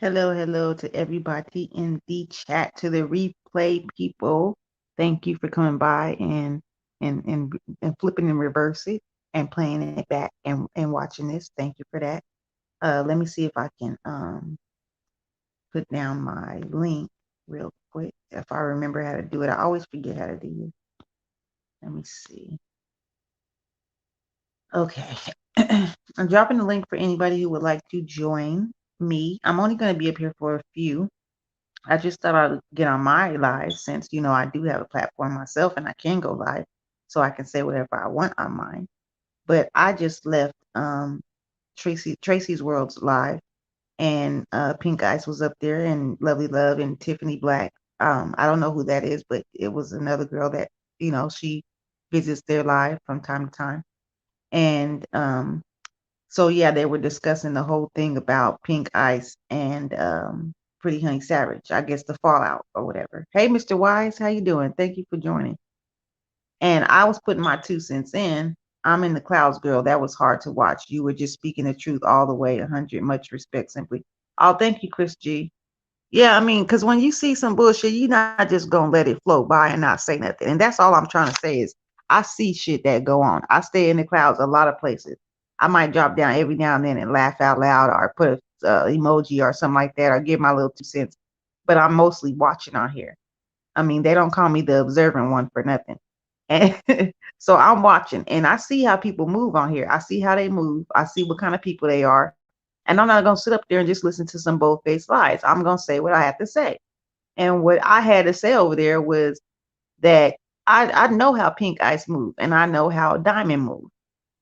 Hello, hello to everybody in the chat, to the replay people. Thank you for coming by and flipping and reverse it and playing it back and watching this. Thank you for that. Let me see if I can put down my link real quick. If I remember how to do it, I always forget how to do it. Let me see. Okay. I'm dropping the link for anybody who would like to join me. I'm only going to be up here for a few. I just thought I'd get on my live since, I do have a platform myself and I can go live so I can say whatever I want on mine. But I just left Tracy's World's live and Pink Ice was up there and Lovely Love and Tiffany Black. I don't know who that is, but it was another girl that, she visits their live from time to time. And so yeah, they were discussing the whole thing about Pink Ice and Pretty Honey Savage. I guess the fallout or whatever. Hey, Mr. Wise, how you doing? Thank you for joining. And I was putting my 2 cents in. I'm in the clouds, girl. That was hard to watch. You were just speaking the truth all the way. 100. Much respect, simply. Oh, thank you, Chris G. Yeah, I mean, because when you see some bullshit, you're not just gonna let it float by and not say nothing. And that's all I'm trying to say is I see shit that go on. I stay in the clouds a lot of places. I might drop down every now and then and laugh out loud or put a emoji or something like that or give my little 2 cents. But I'm mostly watching on here. I mean, they don't call me the observant one for nothing. And so I'm watching and I see how people move on here. I see how they move. I see what kind of people they are. And I'm not going to sit up there and just listen to some bold faced lies. I'm going to say what I have to say. And what I had to say over there was that I know how Pink Ice move and I know how Diamond move.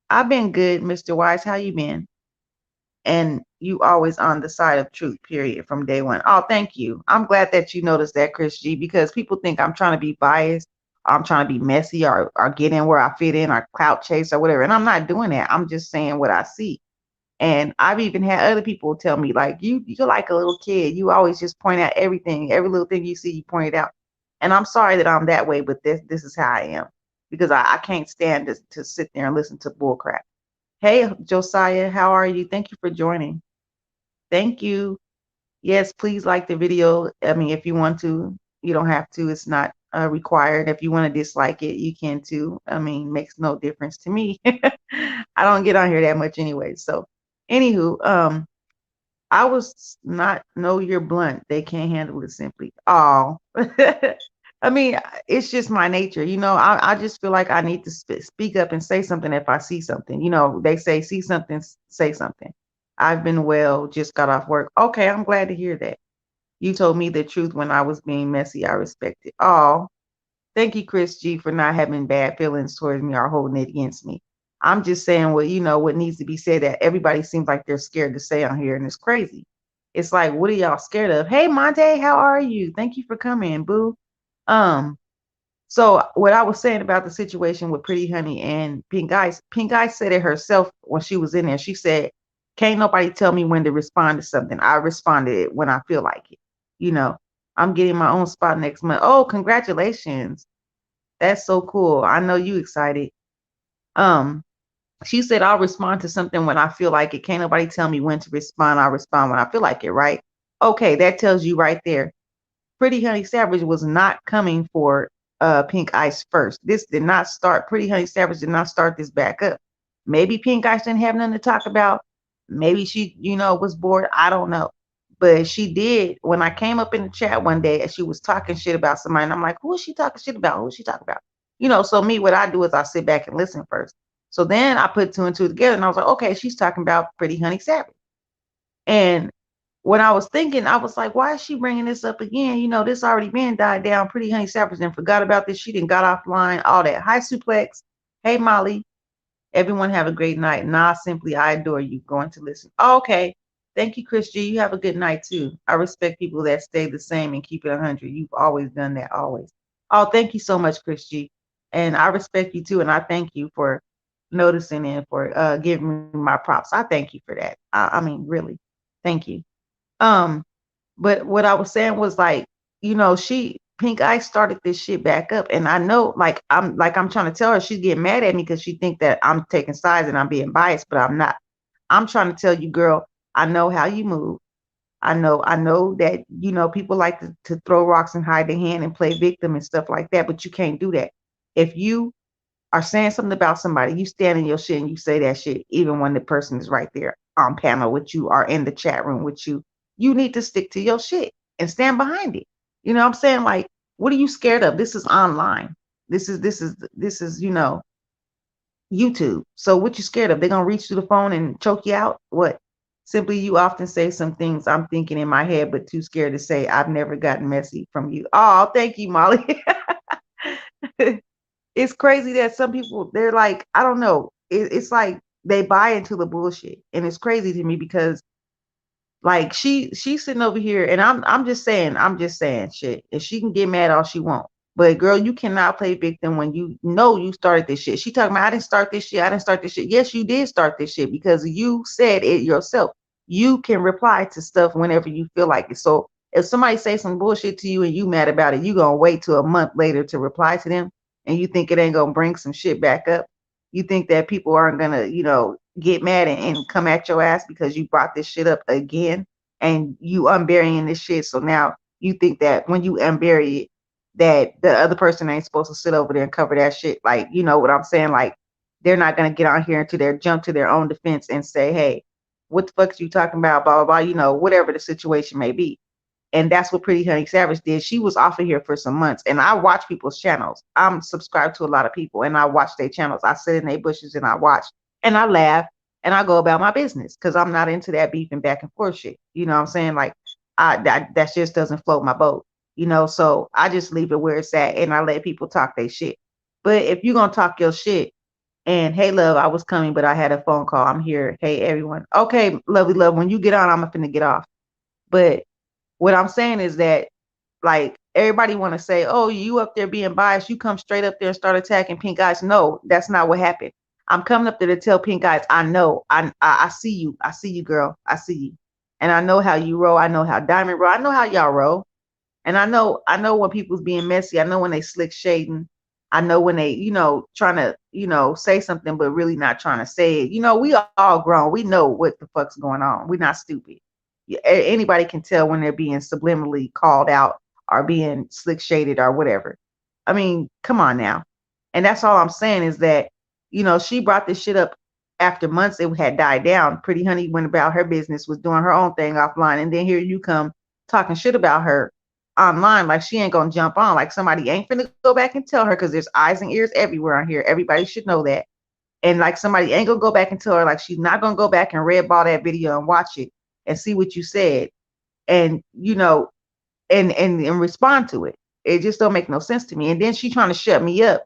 I've been good, Mr. Wise. How you been? And you always on the side of truth, period, from day one. Oh, thank you. I'm glad that you noticed that, Chris G, because people think I'm trying to be biased, or I'm trying to be messy, or get in where I fit in, or clout chase, or whatever. And I'm not doing that. I'm just saying what I see. And I've even had other people tell me, like, you're like a little kid. You always just point out everything, every little thing you see, you point it out. And I'm sorry that I'm that way, but this is how I am. Because I can't stand to sit there and listen to bull crap. Hey, Josiah, how are you? Thank you for joining. Thank you. Yes, please like the video. I mean, if you want to, you don't have to. It's not required. If you want to dislike it, you can too. I mean, makes no difference to me. I don't get on here that much anyway. So, anywho, I was not. No, you're blunt. They can't handle it simply. Oh, I mean, it's just my nature. I just feel like I need to speak up and say something if I see something. They say see something, say something. I've been well, just got off work. Okay, I'm glad to hear that. You told me the truth when I was being messy. I respect it. Oh, thank you, Chris G, for not having bad feelings towards me or holding it against me. I'm just saying what needs to be said that everybody seems like they're scared to say on here, and it's crazy. It's like, what are y'all scared of? Hey, Monte, how are you? Thank you for coming, boo. Um, so what I was saying about the situation with Pretty Honey and Pink Ice said it herself when she was in there. She said, "Can't nobody tell me when to respond to something. I responded it when I feel like it." You know, I'm getting my own spot next month. Oh, congratulations! That's so cool. I know you excited. Um, she said, "I'll respond to something when I feel like it. Can't nobody tell me when to respond. I'll respond when I feel like it." Right? Okay, that tells you right there Pretty Honey Savage was not coming for Pink Ice first. This did not start. Pretty Honey Savage did not start this back up. Maybe Pink Ice didn't have nothing to talk about. Maybe she, was bored. I don't know. But she did. When I came up in the chat one day and she was talking shit about somebody, and I'm like, who is she talking shit about? Who is she talking about? So me, what I do is I sit back and listen first. So then I put two and two together and I was like, okay, she's talking about Pretty Honey Savage. And when I was thinking, I was like, why is she bringing this up again? This already been died down. Pretty Honey Savage and forgot about this. She didn't got offline, all that. Hi, Suplex. Hey, Molly. Everyone have a great night. Nah, simply, I adore you. Going to listen. Oh, okay. Thank you, Chris G. You have a good night, too. I respect people that stay the same and keep it 100. You've always done that, always. Oh, thank you so much, Chris G. And I respect you, too. And I thank you for noticing and for giving me my props. I thank you for that. I mean, really. Thank you. Um, but what I was saying was like, she Pink Ice started this shit back up, and I know, I'm trying to tell her she's getting mad at me because she think that I'm taking sides and I'm being biased, but I'm not. I'm trying to tell you, girl, I know how you move. I know that, people like to throw rocks and hide their hand and play victim and stuff like that, but you can't do that. If you are saying something about somebody, you stand in your shit and you say that shit, even when the person is right there on panel with you or in the chat room with you. You need to stick to your shit and stand behind it. You know what I'm saying? Like, what are you scared of? This is online. This is YouTube. So what you scared of? They're gonna reach through the phone and choke you out? What? Simply, you often say some things I'm thinking in my head, but too scared to say. I've never gotten messy from you. Oh, thank you, Molly. It's crazy that some people, they're like, I don't know. It's like they buy into the bullshit, and it's crazy to me because like she's sitting over here, and I'm just saying shit, and she can get mad all she want. But girl, you cannot play victim when you know you started this shit. She talking about I didn't start this shit. I didn't start this shit. Yes, you did start this shit because you said it yourself. You can reply to stuff whenever you feel like it. So if somebody say some bullshit to you and you mad about it, you gonna wait till a month later to reply to them, and you think it ain't gonna bring some shit back up. You think that people aren't gonna, get mad and come at your ass because you brought this shit up again and you unburying this shit. So now you think that when you unbury it, that the other person ain't supposed to sit over there and cover that shit. Like, you know what I'm saying? Like, they're not gonna get on here until they jump to their own defense and say, hey, what the fuck are you talking about? Blah blah blah, whatever the situation may be. And that's what Pretty Honey Savage did. She was off of here for some months, and I watch people's channels. I'm subscribed to a lot of people, and I watch their channels. I sit in their bushes and I watch, and I laugh, and I go about my business because I'm not into that beef and back and forth shit. You know what I'm saying? Like, that just doesn't float my boat. So I just leave it where it's at, and I let people talk their shit. But if you're gonna talk your shit, and hey, love, I was coming, but I had a phone call. I'm here. Hey, everyone. Okay, lovely love. When you get on, I'm finna get off. But what I'm saying is that, like, everybody want to say, "Oh, you up there being biased? You come straight up there and start attacking Pink Eyes." No, that's not what happened. I'm coming up there to tell Pink Eyes, I know, I see you, girl, I see you, and I know how you roll. I know how Diamond roll. I know how y'all roll, and I know when people's being messy. I know when they slick shading. I know when they, trying to, say something but really not trying to say it. We all grown. We know what the fuck's going on. We're not stupid. Anybody can tell when they're being subliminally called out or being slick shaded or whatever. I mean, come on now. And that's all I'm saying is that, she brought this shit up after months it had died down. Pretty Honey went about her business, was doing her own thing offline, and then here you come talking shit about her online like she ain't gonna jump on, like somebody ain't finna go back and tell her, because there's eyes and ears everywhere on here. Everybody should know that. And like somebody ain't gonna go back and tell her, like she's not gonna go back and red ball that video and watch it and see what you said, and and respond to it. It just don't make no sense to me. And then she trying to shut me up.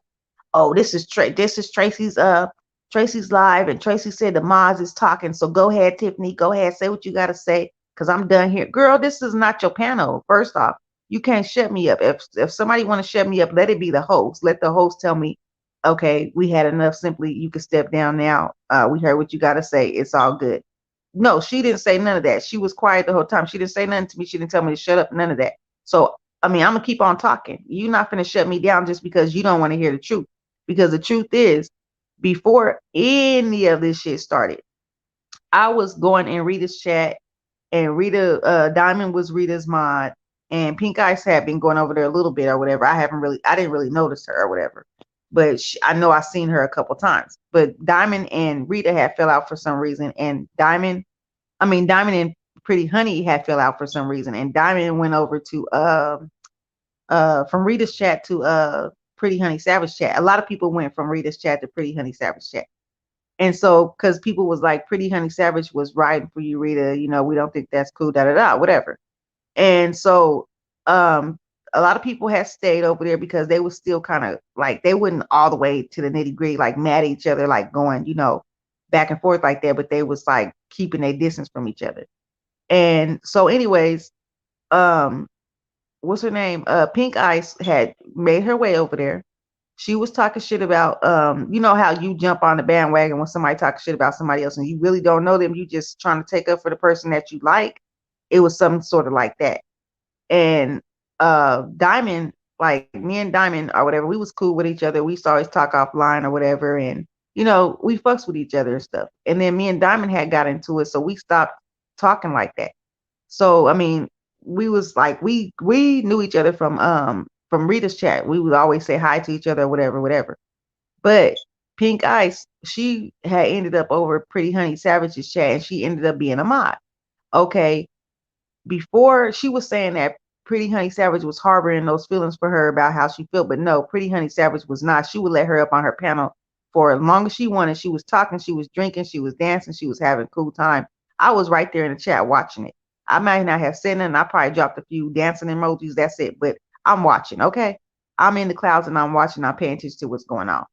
Oh, this is Tracy's live, and Tracy said the Moz is talking. So go ahead, Tiffany. Go ahead, say what you gotta say, because I'm done here. Girl, this is not your panel. First off, you can't shut me up. If somebody want to shut me up, let it be the host. Let the host tell me, okay, we had enough. Simply, you can step down now. We heard what you gotta say. It's all good. No, she didn't say none of that. She was quiet the whole time. She didn't say nothing to me. She didn't tell me to shut up. None of that. So, I mean, I'm gonna keep on talking. You're not gonna shut me down just because you don't want to hear the truth. Because the truth is, before any of this shit started, I was going in Rita's chat, and Rita, Diamond was Rita's mod, and Pink Ice had been going over there a little bit or whatever. I didn't really notice her or whatever, but I know I seen her a couple times. But Diamond and Rita had fell out for some reason, and Diamond and Pretty Honey had fell out for some reason, and Diamond went over to from Rita's chat to Pretty Honey Savage chat. A lot of people went from Rita's chat to Pretty Honey Savage chat. And so, because people was like, Pretty Honey Savage was riding for you, Rita. We don't think that's cool, da da da, whatever. And so, a lot of people had stayed over there because they was still kind of like, they wouldn't all the way to the nitty gritty, like mad at each other, like going, back and forth like that. But they was like keeping their distance from each other. And so, anyways, um, what's her name? Pink Ice had made her way over there. She was talking shit about, you know how you jump on the bandwagon when somebody talks shit about somebody else and you really don't know them, you just trying to take up for the person that you like. It was something sort of like that. And Diamond, like me and Diamond or whatever, we was cool with each other. We used to always talk offline or whatever, and we fucks with each other and stuff. And then me and Diamond had got into it, so we stopped talking like that. So I mean, we was like we knew each other from Rita's chat. We would always say hi to each other, whatever, whatever. But Pink Ice, she had ended up over Pretty Honey Savage's chat, and she ended up being a mod. Okay, before she was saying that Pretty Honey Savage was harboring those feelings for her about how she felt, but no, Pretty Honey Savage was not. She would let her up on her panel for as long as she wanted. She was talking, she was drinking, she was dancing, she was having a cool time. I was right there in the chat watching it. I might not have said nothing. I probably dropped a few dancing emojis. That's it. But I'm watching. Okay, I'm in the clouds and I'm watching. I'm paying attention to what's going on.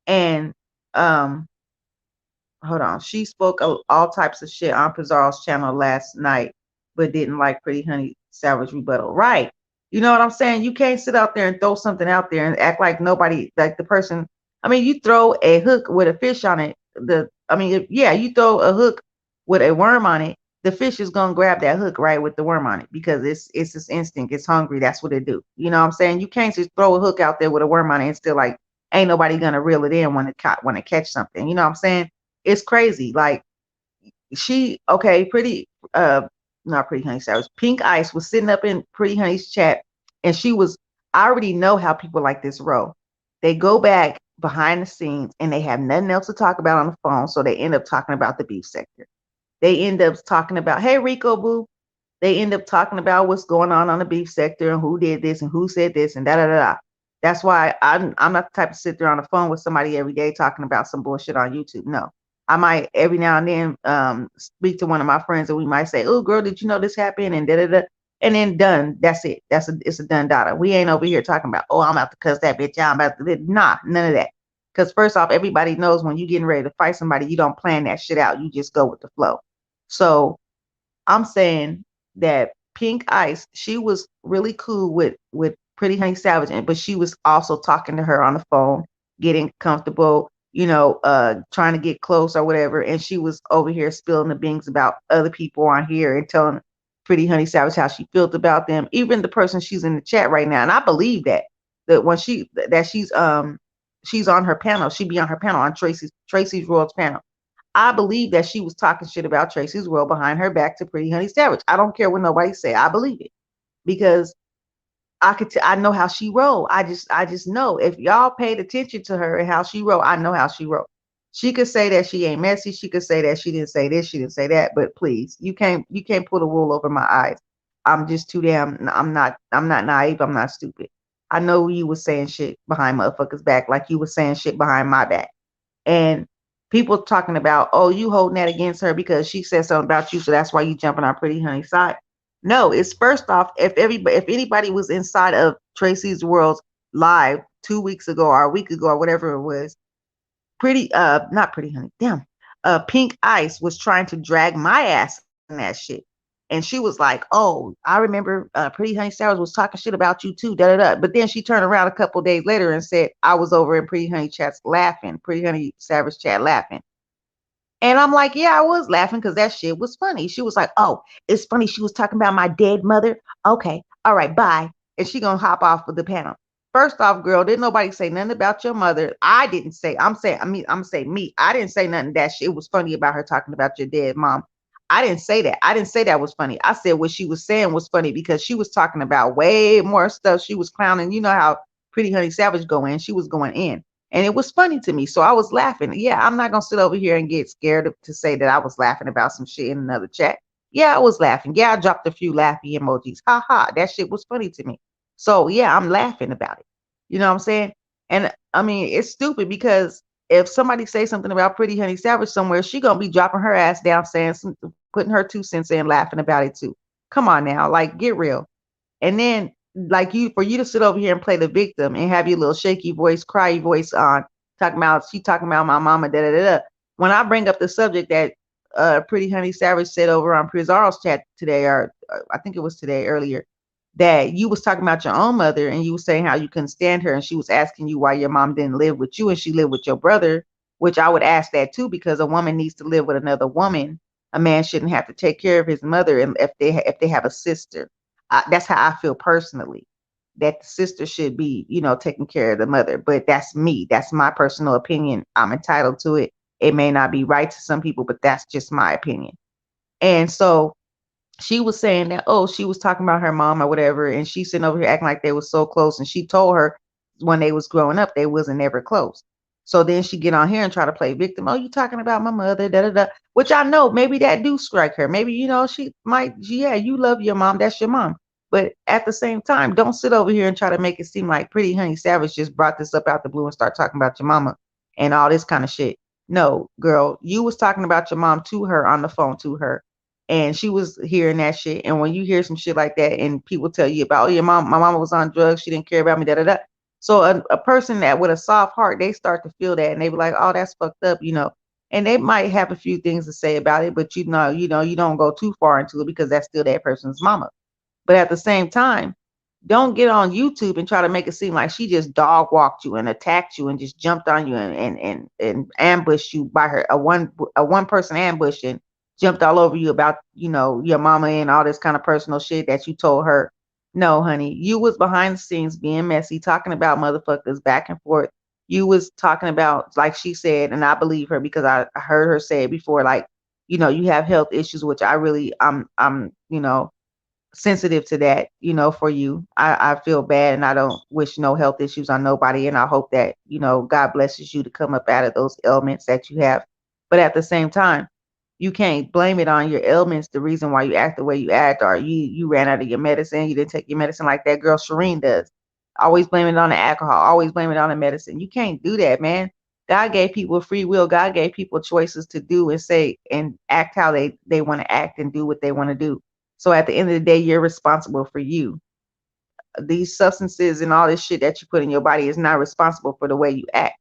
And um, hold on. She spoke all types of shit on Pizarro's channel last night, but didn't like Pretty Honey Savage rebuttal. Right. You know what I'm saying? You can't sit out there and throw something out there and act like nobody, like the person. I mean, you throw a hook with a fish on it. Yeah, you throw a hook with a worm on it. The fish is gonna grab that hook right with the worm on it because it's its instinct. It's hungry. That's what it do. You know what I'm saying? You can't just throw a hook out there with a worm on it and still like ain't nobody gonna reel it in when it catch something. You know what I'm saying? It's crazy. Like she okay, pretty not Pretty Honey Savage. Pink Ice was sitting up in Pretty Honey's chat and she was I already know how people like this roll. They go back behind the scenes and they have nothing else to talk about on the phone, so they end up talking about the beef sector. They end up talking about, hey Rico Boo. They end up talking about what's going on the beef sector and who did this and who said this and da da da da. That's why I'm not the type to sit there on the phone with somebody every day talking about some bullshit on YouTube. No, I might every now and then speak to one of my friends and we might say, "Oh, girl, did you know this happened?" and da da da, and then done. That's it. It's a done data. We ain't over here talking about, "Oh, I'm about to cuss that bitch out." I'm about to nah, none of that. Because first off, everybody knows when you getting ready to fight somebody, you don't plan that shit out. You just go with the flow. So I'm saying that Pink Ice, she was really cool with Pretty Honey Savage, but she was also talking to her on the phone, getting comfortable, trying to get close or whatever. And she was over here spilling the beans about other people on here and telling Pretty Honey Savage how she felt about them. Even the person she's in the chat right now, and I believe that when she's on her panel, she be on her panel on Tracy's World's panel. I believe that she was talking shit about Tracy's World behind her back to Pretty Honey Savage. I don't care what nobody say. I believe it because I know how she roll. I just know if y'all paid attention to her and how she roll, I know how she roll. She could say that she ain't messy. She could say that she didn't say this, she didn't say that. But please, you can't put a wool over my eyes. I'm just too damn. I'm not naive. I'm not stupid. I know you was saying shit behind motherfuckers' back like you was saying shit behind my back. And people talking about, oh, you holding that against her because she said something about you, so that's why you jumping on Pretty Honey's side. No, it's first off, if anybody was inside of Tracy's World's live 2 weeks ago or a week ago or whatever it was, not Pretty Honey, damn, Pink Ice was trying to drag my ass in that shit. And she was like, "Oh, I remember Pretty Honey Savage was talking shit about you too." Da da da. But then she turned around a couple days later and said, "I was over in Pretty Honey chats laughing, Pretty Honey Savage chat laughing." And I'm like, yeah, I was laughing because that shit was funny. She was like, oh, it's funny. She was talking about my dead mother. Okay, all right, bye. And she gonna hop off of the panel. First off, girl, didn't nobody say nothing about your mother. I didn't say. I'm saying me. I didn't say nothing that shit was funny about her talking about your dead mom. I didn't say that. I didn't say that was funny. I said what she was saying was funny because she was talking about way more stuff. She was clowning. You know how Pretty Honey Savage go in. She was going in. And it was funny to me. So I was laughing. Yeah, I'm not going to sit over here and get scared to say that I was laughing about some shit in another chat. Yeah, I was laughing. Yeah, I dropped a few laughy emojis. Ha ha. That shit was funny to me. So yeah, I'm laughing about it. You know what I'm saying? And I mean, it's stupid because if somebody say something about Pretty Honey Savage somewhere, she going to be dropping her ass down saying something, putting her 2 cents in, laughing about it too. Come on now. Like, get real. And then like for you to sit over here and play the victim and have your little shaky voice, cryy voice on, talking about my mama, da da da da. When I bring up the subject that Pretty Honey Savage said over on Pizarro's chat today, or I think it was today earlier, that you was talking about your own mother and you was saying how you couldn't stand her and she was asking you why your mom didn't live with you and she lived with your brother, which I would ask that too because a woman needs to live with another woman. A man shouldn't have to take care of his mother and if they have a sister. That's how I feel personally. That the sister should be, taking care of the mother. But that's me. That's my personal opinion. I'm entitled to it. It may not be right to some people, but that's just my opinion. And so she was saying that, oh, she was talking about her mom or whatever, and she sitting over here acting like they was so close, and she told her when they was growing up they wasn't ever close. So then she get on here and try to play victim. Oh, you talking about my mother, da da da. Which I know maybe that do strike her. Maybe she might, yeah, you love your mom, that's your mom. But at the same time, don't sit over here and try to make it seem like Pretty Honey Savage just brought this up out the blue and start talking about your mama and all this kind of shit. No, girl, you was talking about your mom to her on the phone to her, and she was hearing that shit. And when you hear some shit like that, and people tell you about, oh, your mom, my mama was on drugs, she didn't care about me, da da da. So a person that with a soft heart, they start to feel that, and they be like, oh, that's fucked up. And they might have a few things to say about it, but you don't go too far into it because that's still that person's mama. But at the same time, don't get on YouTube and try to make it seem like she just dog walked you and attacked you and just jumped on you and ambushed you by her a one person ambush and jumped all over you about your mama and all this kind of personal shit that you told her. No, honey, you was behind the scenes being messy, talking about motherfuckers back and forth. You was talking about, like she said, and I believe her because I heard her say it before, like, you have health issues, which I really I'm sensitive to that, for you. I feel bad and I don't wish no health issues on nobody. And I hope that, God blesses you to come up out of those ailments that you have. But at the same time, you can't blame it on your ailments, the reason why you act the way you act, or you ran out of your medicine, you didn't take your medicine like that girl Shireen does. Always blame it on the alcohol, always blame it on the medicine. You can't do that, man. God gave people free will. God gave people choices to do and say and act how they want to act and do what they want to do. So at the end of the day, you're responsible for you. These substances and all this shit that you put in your body is not responsible for the way you act.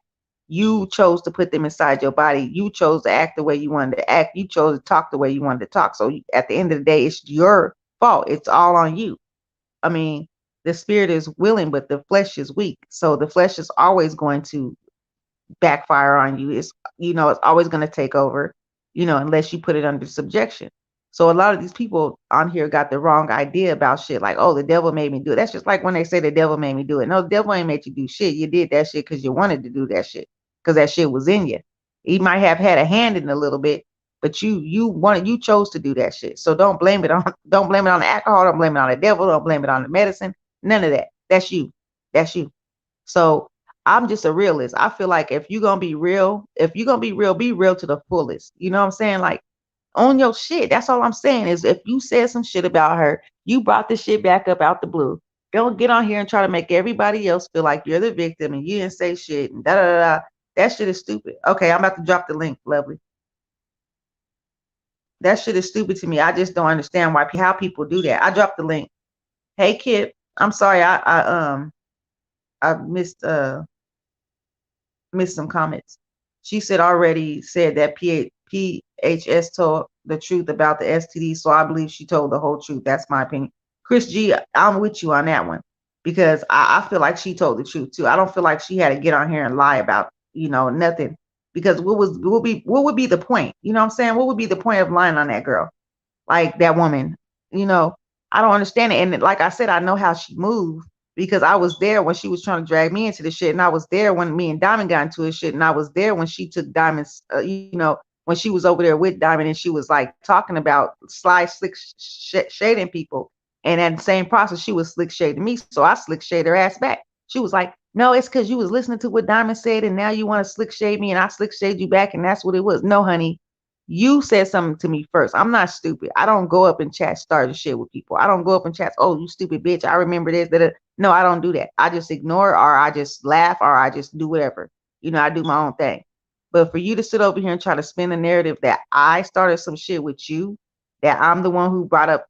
You chose to put them inside your body. You chose to act the way you wanted to act. You chose to talk the way you wanted to talk. So at the end of the day, it's your fault. It's all on you. I mean, the spirit is willing, but the flesh is weak. So the flesh is always going to backfire on you. It's always going to take over, unless you put it under subjection. So a lot of these people on here got the wrong idea about shit, like, oh, the devil made me do it. That's just like when they say the devil made me do it. No, the devil ain't made you do shit. You did that shit because you wanted to do that shit, because that shit was in you. He might have had a hand in it a little bit, but you chose to do that shit. So don't blame it on the alcohol, don't blame it on the devil, don't blame it on the medicine. None of that. That's you. That's you. So I'm just a realist. I feel like if you're gonna be real to the fullest. You know what I'm saying? Like, own your shit. That's all I'm saying is, if you said some shit about her, you brought this shit back up out the blue. Don't get on here and try to make everybody else feel like you're the victim and you didn't say shit and da da da. Da. That shit is stupid. Okay, I'm about to drop the link, lovely. That shit is stupid to me. I just don't understand how people do that. I dropped the link. Hey Kip, I'm sorry, I missed some comments. She said already said that PHS told the truth about the STD, so I believe she told the whole truth. That's my opinion. Chris G, I'm with you on that one because I feel like she told the truth too. I don't feel like she had to get on here and lie about nothing, because what would be the point? You know what I'm saying? What would be the point of lying on that girl, like that woman? You know, I don't understand it. And like I said, I know how she moved because I was there when she was trying to drag me into the shit, and I was there when me and Diamond got into his shit, and I was there when she took Diamond's, when she was over there with Diamond, and she was like talking about sly, slick, shading people, and at the same process, she was slick shading me, so I slick shade her ass back. She was like, "No, it's because you was listening to what Diamond said, and now you want to slick shade me, and I slick shade you back, and that's what it was." No, honey, you said something to me first. I'm not stupid. I don't go up in chat starting shit with people. I don't go up in chats, oh, you stupid bitch. I remember this. That. No, I don't do that. I just ignore, or I just laugh, or I just do whatever. I do my own thing. But for you to sit over here and try to spin the narrative that I started some shit with you, that I'm the one who brought up,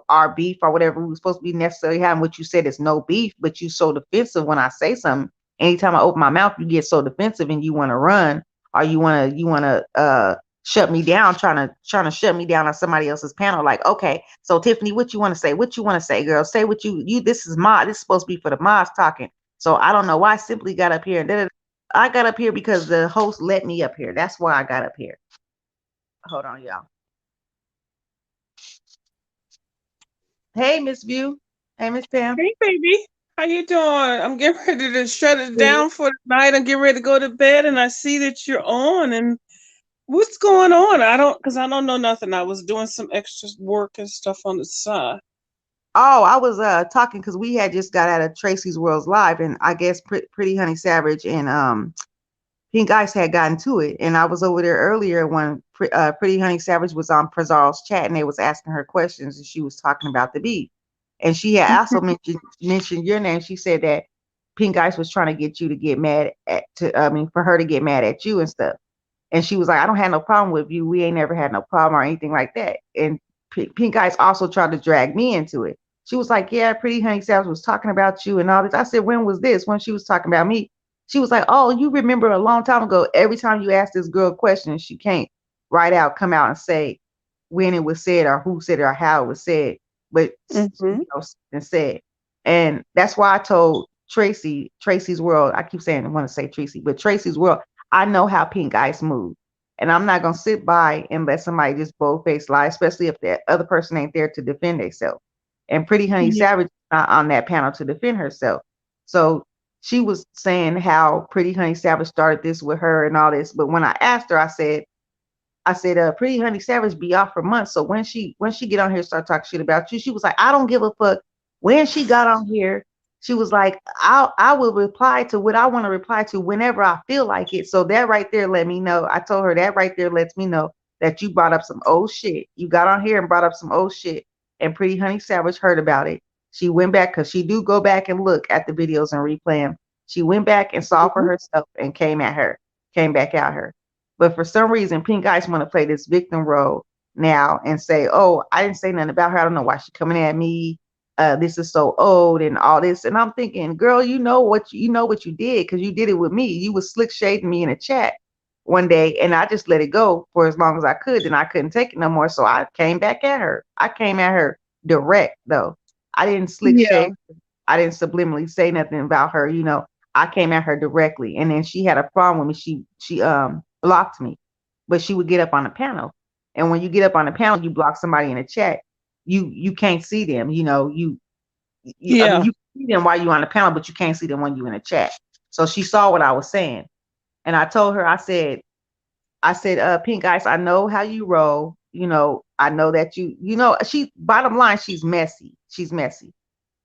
our beef or whatever we were supposed to be necessarily having, what you said is no beef, but you so defensive when I say something. Anytime I open my mouth, you get so defensive and you want to run, or you want to shut me down, trying to shut me down on somebody else's panel. Like, okay, so Tiffany, what you want to say? What you want to say, girl? Say what you. This is mod. This is supposed to be for the mods talking. So I don't know why I simply got up here and did it. I got up here because the host let me up here. That's why I got up here. Hold on, y'all. Hey, Miss View. Hey, Miss Pam. Hey, baby. How you doing? I'm getting ready to shut it down for the night. I'm getting ready to go to bed, and I see that you're on, and What's going on? Because I don't know nothing. I was doing some extra work and stuff on the side. Oh, I was talking because we had just got out of Tracy's World's Live, and I guess Pretty Honey Savage and Pink Ice had gotten to it, and I was over there earlier when Pretty Honey Savage was on Prezar's chat, and they was asking her questions, and she was talking about the beat, and she had also mentioned your name. She said that Pink Ice was trying to get you to get mad I mean, for her to get mad at you and stuff. And she was like, I don't have no problem with you. We ain't never had no problem or anything like that. And Pink Ice also tried to drag me into it. She was like, yeah, Pretty Honey Savage was talking about you and all this. I said, when was this? When she was talking about me. She was like, oh, you remember a long time ago, every time you ask this girl a question, she can't come out and say when it was said or who said it or how it was said, but and said. And that's why I told Tracy's World, I keep saying I want to say Tracy, but Tracy's World, I know how Pink Ice moves. And I'm not gonna sit by and let somebody just bold-faced lie, especially if the other person ain't there to defend themselves. And Pretty Honey Savage is not on that panel to defend herself. So she was saying how Pretty Honey Savage started this with her and all this. But when I asked her, I said, Pretty Honey Savage be off for months. So when she get on here and start talking shit about you, she was like, I don't give a fuck. When she got on here, she was like, I will reply to what I want to reply to whenever I feel like it. So that right there let me know. I told her that right there lets me know that you brought up some old shit. You got on here and brought up some old shit. And Pretty Honey Savage heard about it. She went back because she do go back and look at the videos and replay them. She went back and saw for herself and came back at her. But for some reason, Pink Ice want to play this victim role now and say, "Oh, I didn't say nothing about her. I don't know why she's coming at me. This is so old and all this." And I'm thinking, girl, you know what you did because you did it with me. You was slick shading me in a chat one day, and I just let it go for as long as I could. And I couldn't take it no more, so I came back at her. I came at her direct though. I didn't slick Yeah. shade. I didn't subliminally say nothing about her. I came at her directly, and then she had a problem with me. She blocked me, but she would get up on the panel. And when you get up on the panel, you block somebody in the chat. You can't see them. I mean, Yeah. you see them while you're on the panel, but you can't see them when you're in the chat. So she saw what I was saying, and I told her, I said, Pink Ice, I know how you roll. I know that she. Bottom line, she's messy. She's messy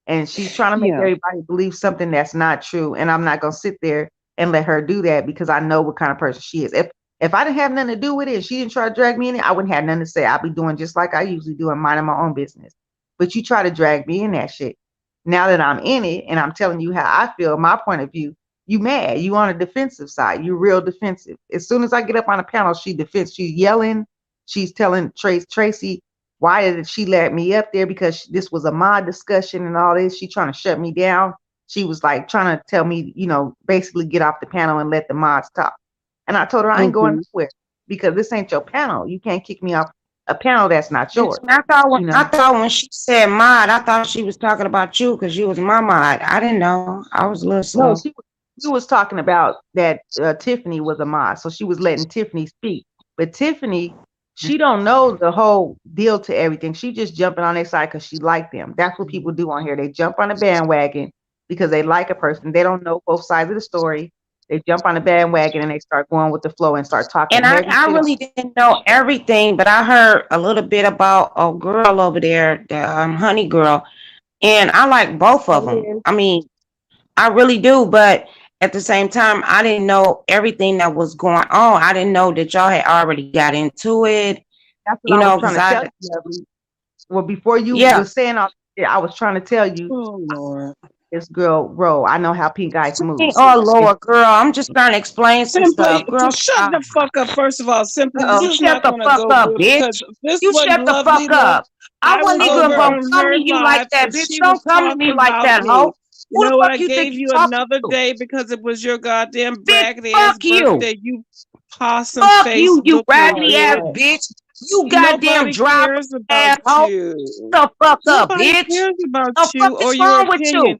and she's trying to make Yeah. everybody believe something that's not true. And I'm not gonna sit there and let her do that because I know what kind of person she is. If I didn't have nothing to do with it, and she didn't try to drag me in it, I wouldn't have nothing to say. I'd be doing just like I usually do and minding my own business. But you try to drag me in that shit. Now that I'm in it and I'm telling you how I feel, my point of view, you mad. You on a defensive side. You real defensive. As soon as I get up on the panel, she's yelling. She's telling Tracy why did she let me up there? Because this was a mod discussion and all this. She trying to shut me down. She was like trying to tell me, basically get off the panel and let the mods talk. And I told her I ain't going nowhere because this ain't your panel. You can't kick me off a panel that's not And yours. I thought when she said mod, I thought she was talking about you because you was my mod. I didn't know. I was a little No, slow. she was talking about that Tiffany was a mod, so she was letting Tiffany speak. But Tiffany, she don't know the whole deal to everything. She just jumping on their side because she liked them. That's what people do on here. They jump on the bandwagon because they like a person. They don't know both sides of the story. They jump on the bandwagon and they start going with the flow and start talking And heavy I shit. really didn't know everything, but I heard a little bit about a girl over there, the honey girl, and I like both of them. I mean, I really do, but at the same time, I didn't know everything that was going on. I didn't know that y'all had already got into it, That's what I was trying because to tell I, you, Lovely. Well, before you yeah. was saying all that, I was trying to tell you Oh Lord. this girl, Ro. I know how Pink Ice moves. Oh If Lord, girl, I'm just trying to explain some Simply, stuff. Girl, shut stop. the fuck up. First of all, simply, this You is shut not the going to fuck go up, good because bitch. this You what shut the lovely fuck love. up. I I wasn't was even over gonna on come to her you like live that, and bitch. she was Don't come to me talking like about that, me. hoe. You Who the know what? fuck I you think gave you you talking another to? day because it was your goddamn Bitch, raggedy ass fuck you. birthday. You possum Fuck face you, you looking raggedy ass bitch. bitch. You goddamn Nobody dry cares about ass hoe. you. The fuck up, Nobody bitch. cares about The fuck you or is your wrong with you? opinion.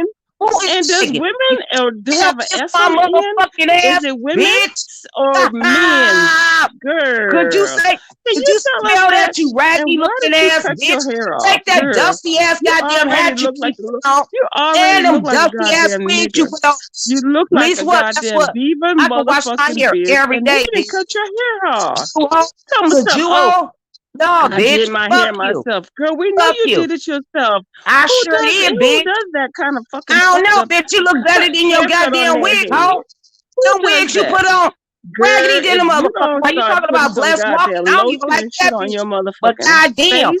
women? Who is And does chicken? women or do Hell, have an kiss S my on the end? motherfucking Is ass, it women bitch. or men? Could you Girl, say? can Could you you tell us spell that? that, you And raggedy why looking did you ass cut your bitch? hair off, Take that girl? dusty ass You goddamn already hat you look like keep a putting on, you already and look them like a dusty ass goddamn wigs you nigger. put on. You look At like least a what? Guess goddamn what? beaver I can wash my motherfucking hair bitch, every and you day, didn't bitch. cut your hair off. You hoe? Tell me Could something. you Oh, hoe? No, I did bitch. my Fuck hair you. myself. Girl, we know Fuck you you. did it yourself. I Who sure does did, who bitch. does that kind of fucking I don't fucked know, up bitch. You look better than your haircut on goddamn that wig, head? hoe. Who Them does wigs you that? put on, Girl, raggedy than if a you motherfucker. don't Why you start talking putting about some blessed walk? goddamn I don't even lotion like and shit that on bitch. your But motherfucking goddamn, face,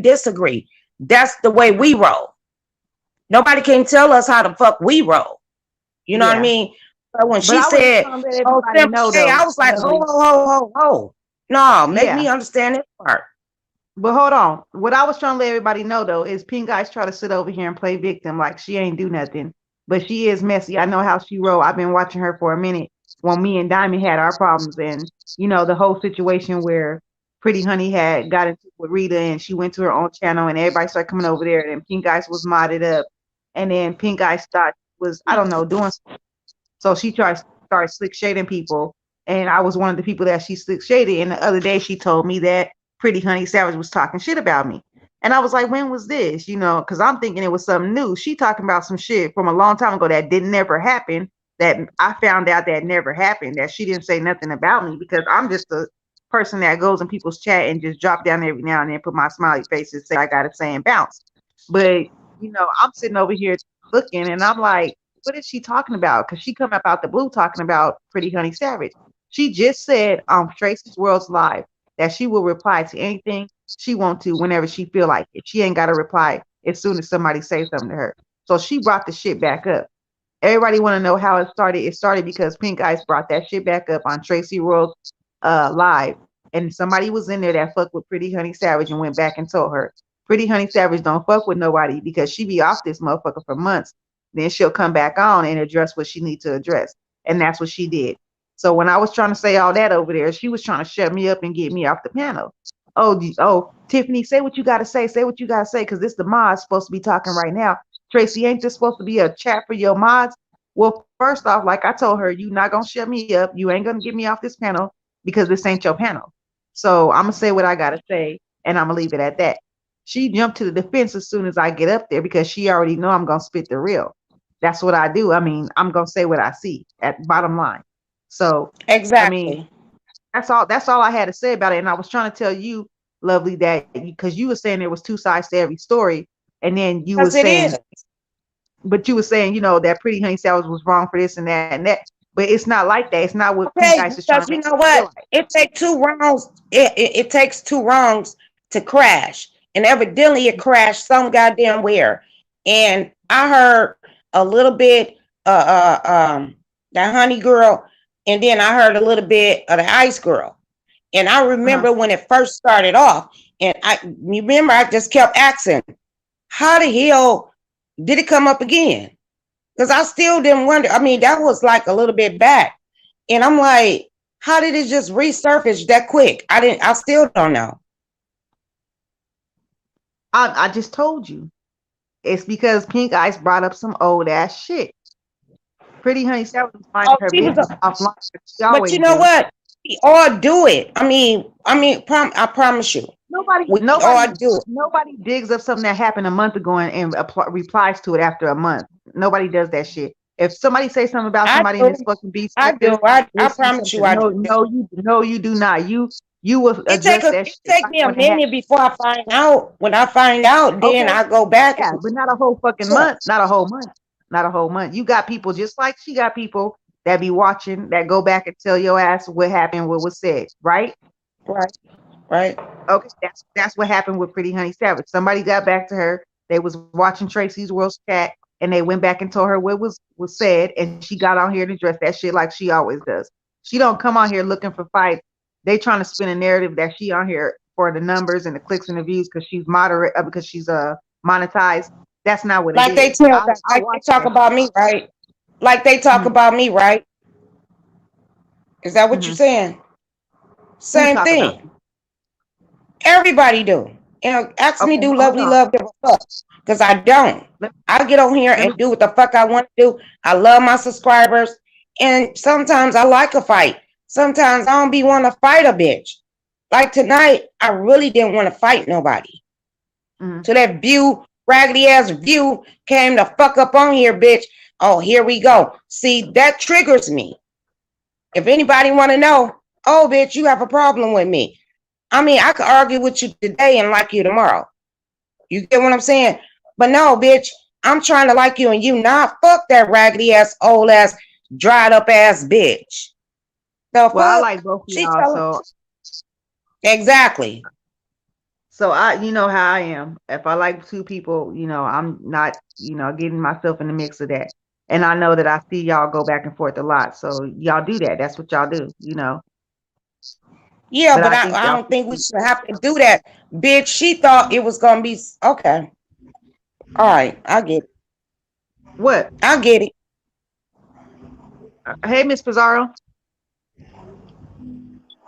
disagree. that's the way we roll. Nobody can tell us how the fuck we roll. You know what I Yeah. mean? But when But she I was just said, trying to let "Oh, everybody Simple know J," though, I was like, "Ho, lovely. ho, ho, ho, ho." No, make Yeah. me understand this part. But hold on. What I was trying to let everybody know though is Pink Eyes try to sit over here and play victim like she ain't do nothing. But she is messy. I know how she roll. I've been watching her for a minute when me and Diamond had our problems and the whole situation where Pretty Honey had got into it with Rita and she went to her own channel and everybody started coming over there and Pink Eyes was modded up. And then Pink Eyes thought was, I don't know, doing so she tried to start slick shading people. And I was one of the people that she slick shaded. And the other day she told me that Pretty Honey Savage was talking shit about me. And I was like, when was this? Because I'm thinking it was something new. She talking about some shit from a long time ago that didn't never happen. That I found out that never happened. That she didn't say nothing about me because I'm just a person that goes in people's chat and just drop down every now and then, put my smiley face and say I got to say and bounce. But I'm sitting over here looking and I'm like, what is she talking about? Because she come up out the blue talking about Pretty Honey Savage. She just said on Tracy's World's Live that she will reply to anything she want to whenever she feel like it. She ain't got to reply as soon as somebody says something to her. So she brought the shit back up. Everybody want to know how it started. It started because Pink Ice brought that shit back up on Tracy World's Live. And somebody was in there that fucked with Pretty Honey Savage and went back and told her, Pretty Honey Savage don't fuck with nobody because she be off this motherfucker for months. Then she'll come back on and address what she needs to address. And that's what she did. So when I was trying to say all that over there, she was trying to shut me up and get me off the panel. Oh, Tiffany, say what you got to say. Say what you got to say because this the mods supposed to be talking right now. Tracy, ain't this supposed to be a chat for your mods? Well, first off, like I told her, you not going to shut me up. You ain't going to get me off this panel because this ain't your panel. So I'm going to say what I got to say and I'm going to leave it at that. She jumped to the defense as soon as I get up there because she already know I'm going to spit the real. That's what I do. I mean, I'm going to say what I see at bottom line. So, I mean, Exactly. that's all I had to say about it. And I was trying to tell you, lovely, that because you were saying there was two sides to every story. And then you were Because it is. saying, but you were saying, that Pretty Honey Savage was wrong for this and that and that. But it's not like that. It's not what Pink Okay, Ice is trying because to you make know it feel what? like. It takes two wrongs. It takes two wrongs to crash, and evidently it crashed some goddamn where. And I heard a little bit, that Honey girl, and then I heard a little bit of the Ice girl. And I Uh-huh. remember when it first started off, and you remember I just kept asking, how the hell did it come up again? Because I still didn't wonder. I mean, that was like a little bit back. And I'm like, how did it just resurface that quick? I still don't know. I just told you. It's because Pink Ice brought up some old ass shit. Pretty Honey Savage was minding Oh, her she was business offline, like she but you always know do. what? We all do it. I promise you, Nobody, we nobody, all do it. nobody digs up something that happened a month ago and replies to it after a month. Nobody does that shit. If somebody says something about I somebody in this do. fucking beef I sector, do. I they say promise you something. I No, do. no, you do not. You will address that It shit take like me a when it happens. minute before I find out. When I find out, then Okay, I go back yeah, and but not a whole fucking yeah, month. Not a whole month. Not a whole month. You got people just like she got people that be watching that go back and tell your ass what happened, what was said, right? right, right. Okay, that's what happened with Pretty Honey Savage. Somebody got back to her. They was watching Tracy's World chat, and they went back and told her what was said, and she got on here to address that shit like she always does. She don't come on here looking for fights. They trying to spin a narrative that she on here for the numbers and the clicks and the views because she's moderate because she's monetized. That's not what it Like they is. tell that, I like they watch talk that shit. about me, right? Like they talk Mm-hmm. about me, right? Is that what you're Mm-hmm. saying? Who Same talk about thing. you? Everybody do. You know, ask me, Okay, do hold lovely on. love give a fuck? Because I don't. Let, I get on here let me. and do what the fuck I want to do. I love my subscribers. And sometimes I like a fight. Sometimes I don't be want to fight a bitch. Like tonight, I really didn't want to fight nobody. Mm-hmm. So that view, raggedy ass view, came to fuck up on here, bitch. Oh, here we go. See, that triggers me. If anybody want to know, oh, bitch, you have a problem with me. I mean, I could argue with you today and like you tomorrow. You get what I'm saying? But no, bitch, I'm trying to like you and you not. Fuck that raggedy ass, old ass, dried up ass bitch. The Well, I fuck? like both of She y'all, telling so exactly. So you know how I am. If I like two people, I'm not, getting myself in the mix of that. And I know that I see y'all go back and forth a lot. So y'all do that. That's what y'all do. Yeah, But but I I, think I y'all don't think we should have to do that. Bitch, she thought it was gonna be okay. All right, I get it. what? I get it. Hey, Miss Pizarro.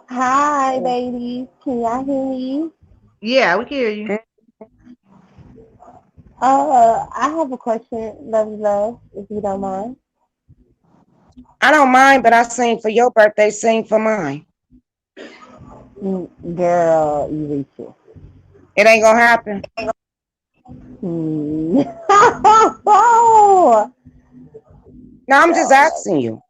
Hi, ladies. Can y'all hear me? Yeah, we can hear you. I have a question, love, if you don't mind. I don't mind, but I sing for your birthday, sing for mine. Girl, you reach it. It ain't gonna happen. Hmm. No, I'm just No, asking you.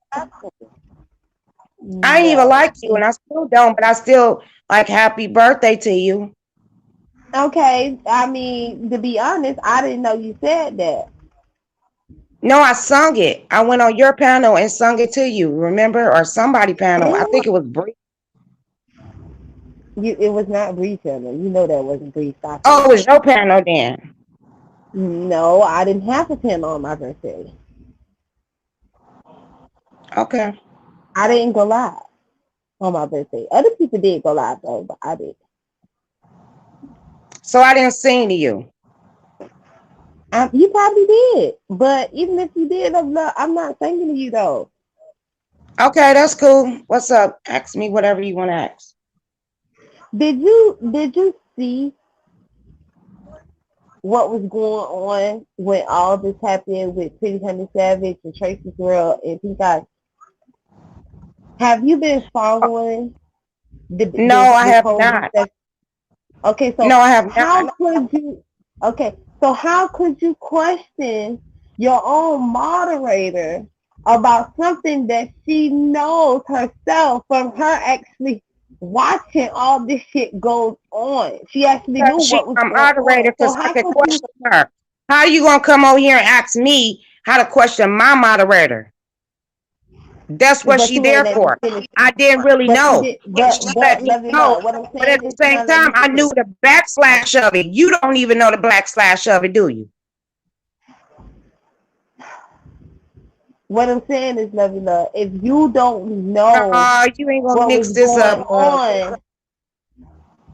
I ain't even no. like you, and I still don't, but I still like happy birthday to you. Okay, I mean, to be honest, I didn't know you said that. No, I sung it. I went on your panel and sung it to you, remember? Or somebody panel. I think it was Bree. It was not Bree Taylor. You know that wasn't Bree. Stop Oh, it. it was your panel then. No, I didn't have a pen on my birthday. Okay. I didn't go live on my birthday. Other people did go live though, but I didn't. So I didn't sing to you. You probably did, but even if you did, I'm not singing to you though. Okay, that's cool. What's up? Ask me whatever you want to ask. Did you see what was going on when all this happened with Pretty Honey Savage and Tracy's World and Pink Eyes? Have you been following No, I this have whole not. stuff? Okay, No, so I have how not. could you? Okay, so how could you question your own moderator about something that she knows herself from her actually watching all this shit goes on? She actually knew She's what was my going on. moderator So because I how could could you? question her. How you gonna come over here and ask me how to question my moderator? That's what But she you ain't there able to for. finish. I didn't really But you know. did. She let But me love you, know. love. What I'm But at saying the is, you're same not letting time, me I finish. knew the backslash of it. You don't even know the backslash of it, do you? What I'm saying is, love you, love. If you don't know You ain't gonna what was mix this going up, love. on,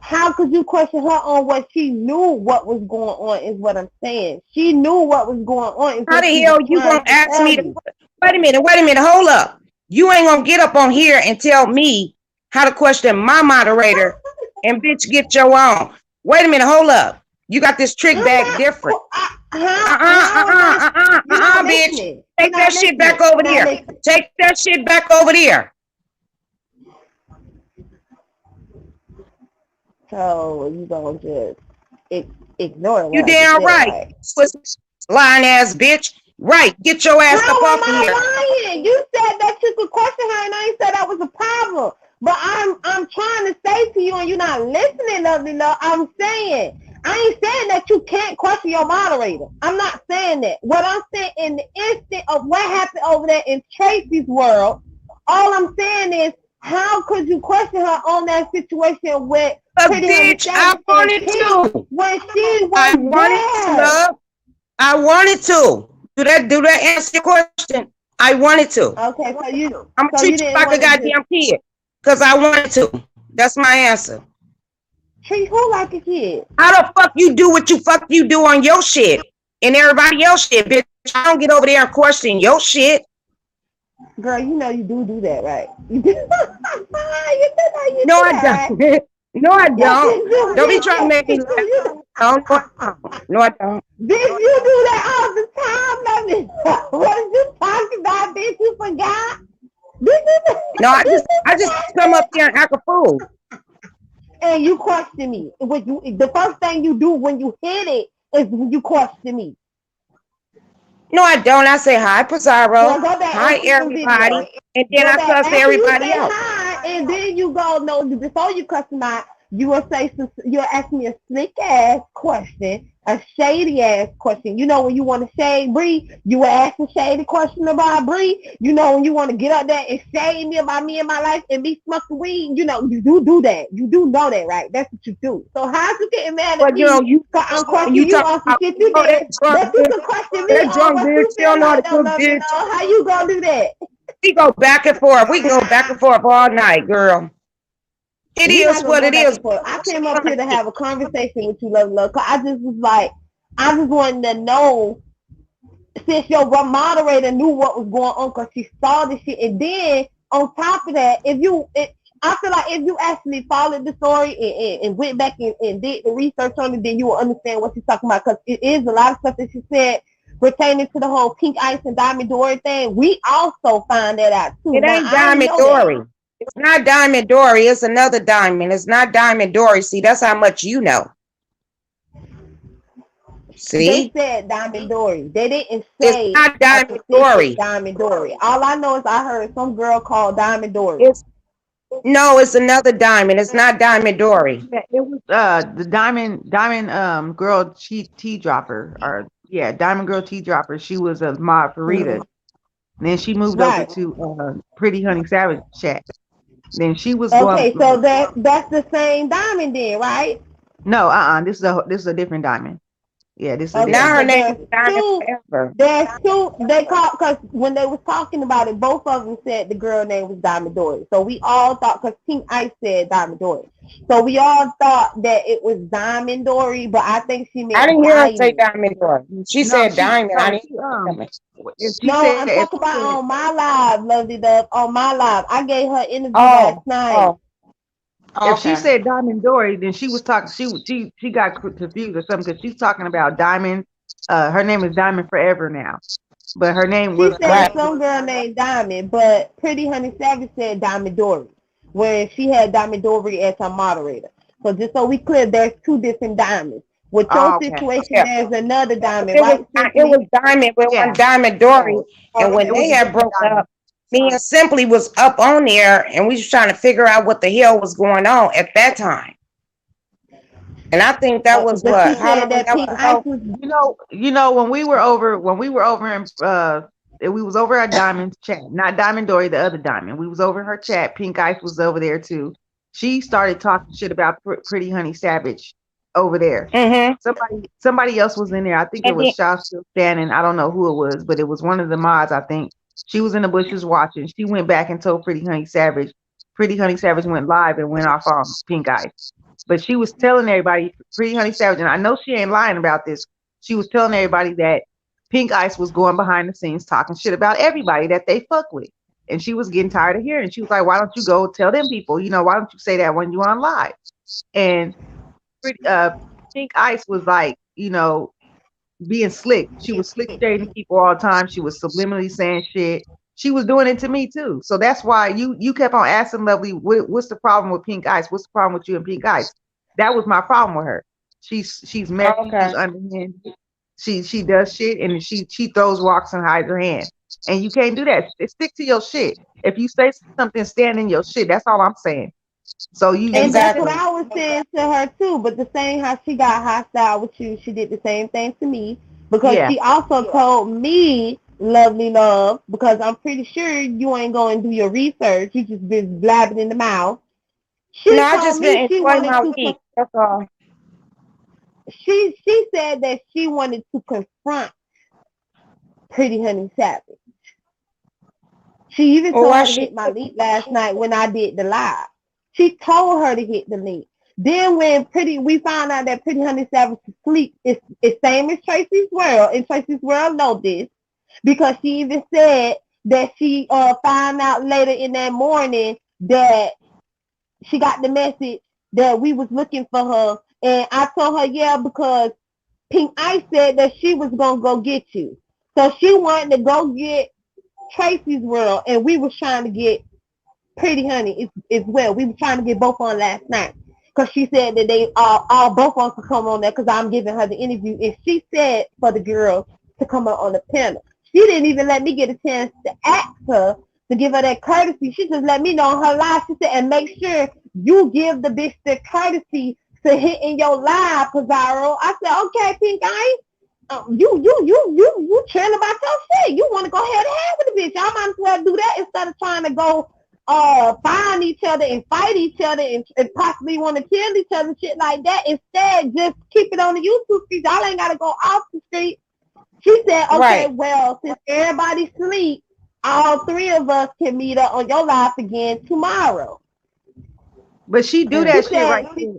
how could you question her on what she knew what was going on is what I'm saying. She knew what was going on is How what the she was hell you trying gonna to ask tell me to you. wait a minute, hold up. You ain't gonna get up on here and tell me how to question my moderator and bitch get your own. Wait a minute, hold up. You got this trick I'm bag not, different. how am I, you're not Bitch. listening. You're Take not that shit back listening. over You're not there. listening. Take that shit back over there. So you gonna just ignore You what I just damn said, right. right? Swiss lying ass bitch. Right. Get your ass How up am off of here. I lying? You said that you could question her, and I ain't said that was a problem. But I'm trying to say to you, and you're not listening, lovely love. I'm saying I ain't saying that you can't question your moderator. I'm not saying that. What I'm saying in the instant of what happened over there in Tracy's world, all I'm saying is how could you question her on that situation with Pretty Honey Bitch, I Savage and wanted Pink to. when she I was wanted to, there? love. I wanted to. Do that answer your question? I wanted to. Okay, I'm gonna so you treat you didn't like a want to just goddamn kid. Cause I wanted to. That's my answer. treat who like a kid? How the fuck you do what you do on your shit and everybody else shit, bitch? I don't get over there and question your shit. Girl, you know you do that, right? You do, you No, do I that, right? don't. No, I Yes, don't. you do. Don't be Yes, trying to yes, make me you laugh. do. No, no, I don't. No, I don't. Bitch, you do that all the time, baby. What are you talking about, bitch? You forgot? No, I You just forgot, come up here bitch. and act a fool. And you question me. The first thing you do when you hit it is when you question me. No, I don't. I say hi, Well, Pizarro. go back and Hi, see some everybody. videos. And then Go I back cuss after you everybody say out. hi, and then you go no before you cuss them out. you will say you'll ask me a slick ass question, a shady ass question. You know when you want to shade Bree, you will ask a shady question about Bree. You know when you want to get up there and shade me about me and my life and me smoking weed. You know you do that. You do know that, right? That's what you do. So how's you getting mad at But me? you know, you I'm questioning you you talk on some about shit you oh, did, that drunk but you bitch, can question me that on drunk what bitch, you she don't feel know how like. to Don't cook, love me, bitch. know how you gonna do that? We go back and forth. We can go back and forth all night, girl. It We're is not gonna what go it back is. and forth. I came up here to have a conversation with you, love. Cause I just was like, I just wanted to know since your moderator knew what was going on, cause she saw the shit, and then on top of that, I feel like if you actually followed the story and went back and did the research on it, then you will understand what she's talking about. Cause it is a lot of stuff that she said pertaining to the whole Pink Ice and Diamond Dory thing. We also find that out too. It Now ain't I didn't Diamond know that. Dory. It's not Diamond Dory. It's another diamond. It's not Diamond Dory. See, that's how much you know. They See, said Diamond Dory. They didn't it's say not a Diamond specific Dory. Diamond Dory. All I know is I heard some girl called Diamond Dory. It's no, it's another diamond. It's not Diamond Dory. Yeah, it was the diamond girl tea dropper, or yeah, diamond girl tea dropper. She was a mod for Rita. Then she moved over Right. to Pretty Honey Savage chat. Then she was going Okay, so that's the same diamond then, right? no, this is a different diamond. Yeah, this is a Okay, different Now her but diamond. name is Diamond Forever. there's two, they called, because when they was talking about it, both of them said the girl name was Diamond Dory. So we all thought, because Pink Ice said Diamond Dory. So we all thought that it was Diamond Dory, but I think she I meant didn't hear her say Diamond. Diamond Dory. She No, said Diamond. I didn't she hear Diamond. if she No, said I'm if talking she about said on my live, Lovely Dove, on my live. I gave her an interview last Oh, night. oh, if she okay. said Diamond Dory, then she was talking. She got confused or something because she's talking about Diamond. Her name is Diamond Forever now, but her name She was said Right. some girl named Diamond, but Pretty Honey Savage said Diamond Dory, where she had Diamond Dory as her moderator. So just so we clear, there's two different diamonds. With your oh, okay. situation, Yeah. there's another diamond, It was right, it Simply? was Diamond with one Yeah, Diamond Dory, and when it was they a had different broke diamond. up, me and Simply was up on there, and we was trying to figure out what the hell was going on at that time. And I think that was But she what, how said long that that Pink was Ice ago? was When we were over in we was over at Diamond's chat, not Diamond Dory, the other Diamond. We was over her chat. Pink Ice was over there too. She started talking shit about Pretty Honey Savage over there. Mm-hmm. Somebody else was in there. I think it And then, was Shaw still standing. I don't know who it was, but it was one of the mods. I think she was in the bushes watching. She went back and told Pretty Honey Savage. Pretty Honey Savage went live and went off on Pink Ice. But she was telling everybody, Pretty Honey Savage, and I know she ain't lying about this. She was telling everybody that Pink Ice was going behind the scenes talking shit about everybody that they fuck with. And she was getting tired of hearing. She was like, why don't you go tell them people? Why don't you say that when you on live? And Pink Ice was like, being slick. She was slick shading people all the time. She was subliminally saying shit. She was doing it to me too. So that's why you kept on asking Lovely, what's the problem with Pink Ice? What's the problem with you and Pink Ice? That was my problem with her. She's messy. okay. She's underhanded. She does shit and she throws rocks and hides her hand. And you can't do that. Stick to your shit. If you say something, stand in your shit. That's all I'm saying. So and that's what Exactly. I was saying to her too. But the same how she got hostile with you, she did the same thing to me because yeah. she also told me, Lovely Love, because I'm pretty sure you ain't going to do your research. You just been blabbing in the mouth. No, She I told just been me she enjoying wanted my to. week. That's all. She said that she wanted to confront Pretty Honey Savage. She even Well, told why her to she hit my link last night when I did the live. She told her to hit the link. Then when we found out that Pretty Honey Savage sleep is same as Tracy's World, and Tracy's World know this because she even said that she found out later in that morning that she got the message that we was looking for her, and I told her yeah because Pink Ice said that she was gonna go get you, so she wanted to go get Tracy's World, and we was trying to get Pretty Honey as well. We were trying to get both on last night because she said that they all both on to come on there because I'm giving her the interview, and she said for the girl to come on the panel. She didn't even let me get a chance to ask her to give her that courtesy. She just let me know on her live. She said, and make sure you give the bitch the courtesy to hit in your live, Pizarro. I said, okay, Pink Ice. You caring about your shit. You want to go head to head with the bitch. Y'all might as well do that instead of trying to go find each other and fight each other and possibly want to kill each other, shit like that. Instead, just keep it on the YouTube street. Y'all ain't got to go off the street. She said, okay, Right. well, since everybody sleep, all three of us can meet up on your live again tomorrow. But she do Yeah. that She shit said, right there.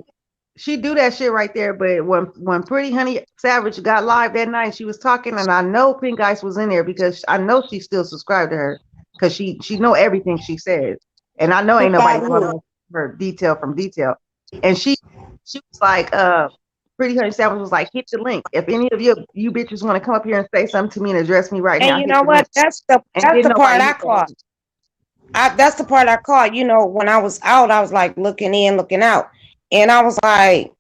She do that shit right there. But when Pretty Honey Savage got live that night, she was talking, and I know Pink Ice was in there because I know she still subscribed to her because she know everything she says, and I know ain't nobody going to her detail from detail. And she was like, Pretty Honey Savage was like, hit the link. If any of you bitches want to come up here and say something to me and address me right now, And you hit know the link. what? That's the And part didn't nobody I hit that caught. link. That's the part I caught. You know, when I was out, I was like looking in, looking out, and I was like,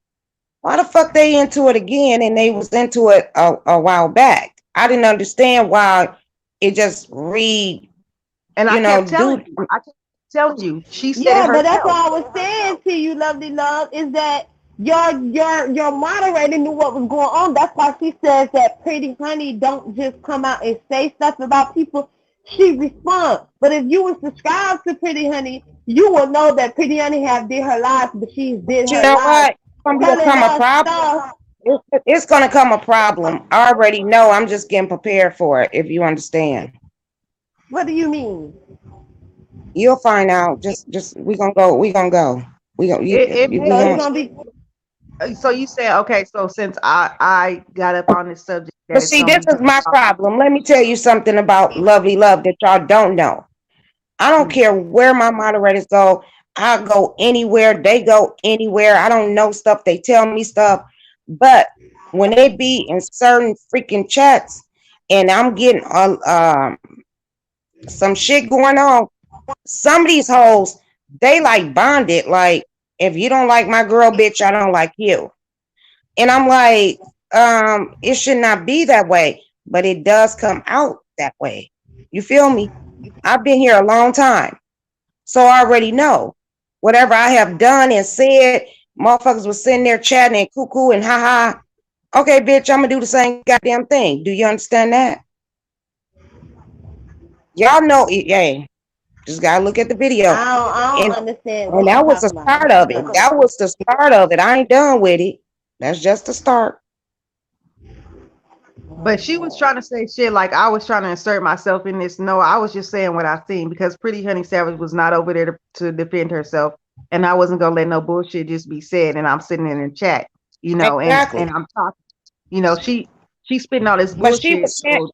why the fuck they into it again? And they was into it a while back. I didn't understand why it just And I kept telling dude. you, she said it yeah, but that's herself. what I was saying to you, lovely love, is that your moderator knew what was going on. That's why she says that Pretty Honey don't just come out and say stuff about people. She responds. But if you were subscribed to Pretty Honey, you will know that Pretty Honey have did her lives, but she's did You her know lives what? It's gonna telling become a us problem. stuff. It's gonna come a problem. I already know. I'm just getting prepared for it. If you understand, What do you mean? you'll find out. Just we gonna go. We gonna go. We gonna. It We So may it's gonna. gonna be So you say, okay, so since I got up on this subject that But it's see, gonna this be is my problem. Let me tell you something about Lovely Love that y'all don't know. I don't care where my moderators go. I go anywhere. They go anywhere. I don't know stuff. They tell me stuff. But when they be in certain freaking chats and I'm getting some shit going on, some of these hoes, they like bonded. Like, if you don't like my girl, bitch, I don't like you. And I'm like, it should not be that way, but it does come out that way. You feel me? I've been here a long time. So I already know whatever I have done and said, motherfuckers was sitting there chatting and cuckoo and haha. Okay, bitch, I'm gonna do the same goddamn thing. Do you understand that? Y'all know it, yeah. Just gotta look at the video. I don't And understand what and you're that was the talking about. start of it. That was the start of it. I ain't done with it. That's just the start. But she was trying to say shit like I was trying to insert myself in this. No, I was just saying what I seen because Pretty Honey Savage was not over there to defend herself, and I wasn't gonna let no bullshit just be said. And I'm sitting in the chat, Exactly. and I'm talking. She spitting all this But she bullshit. was saying, So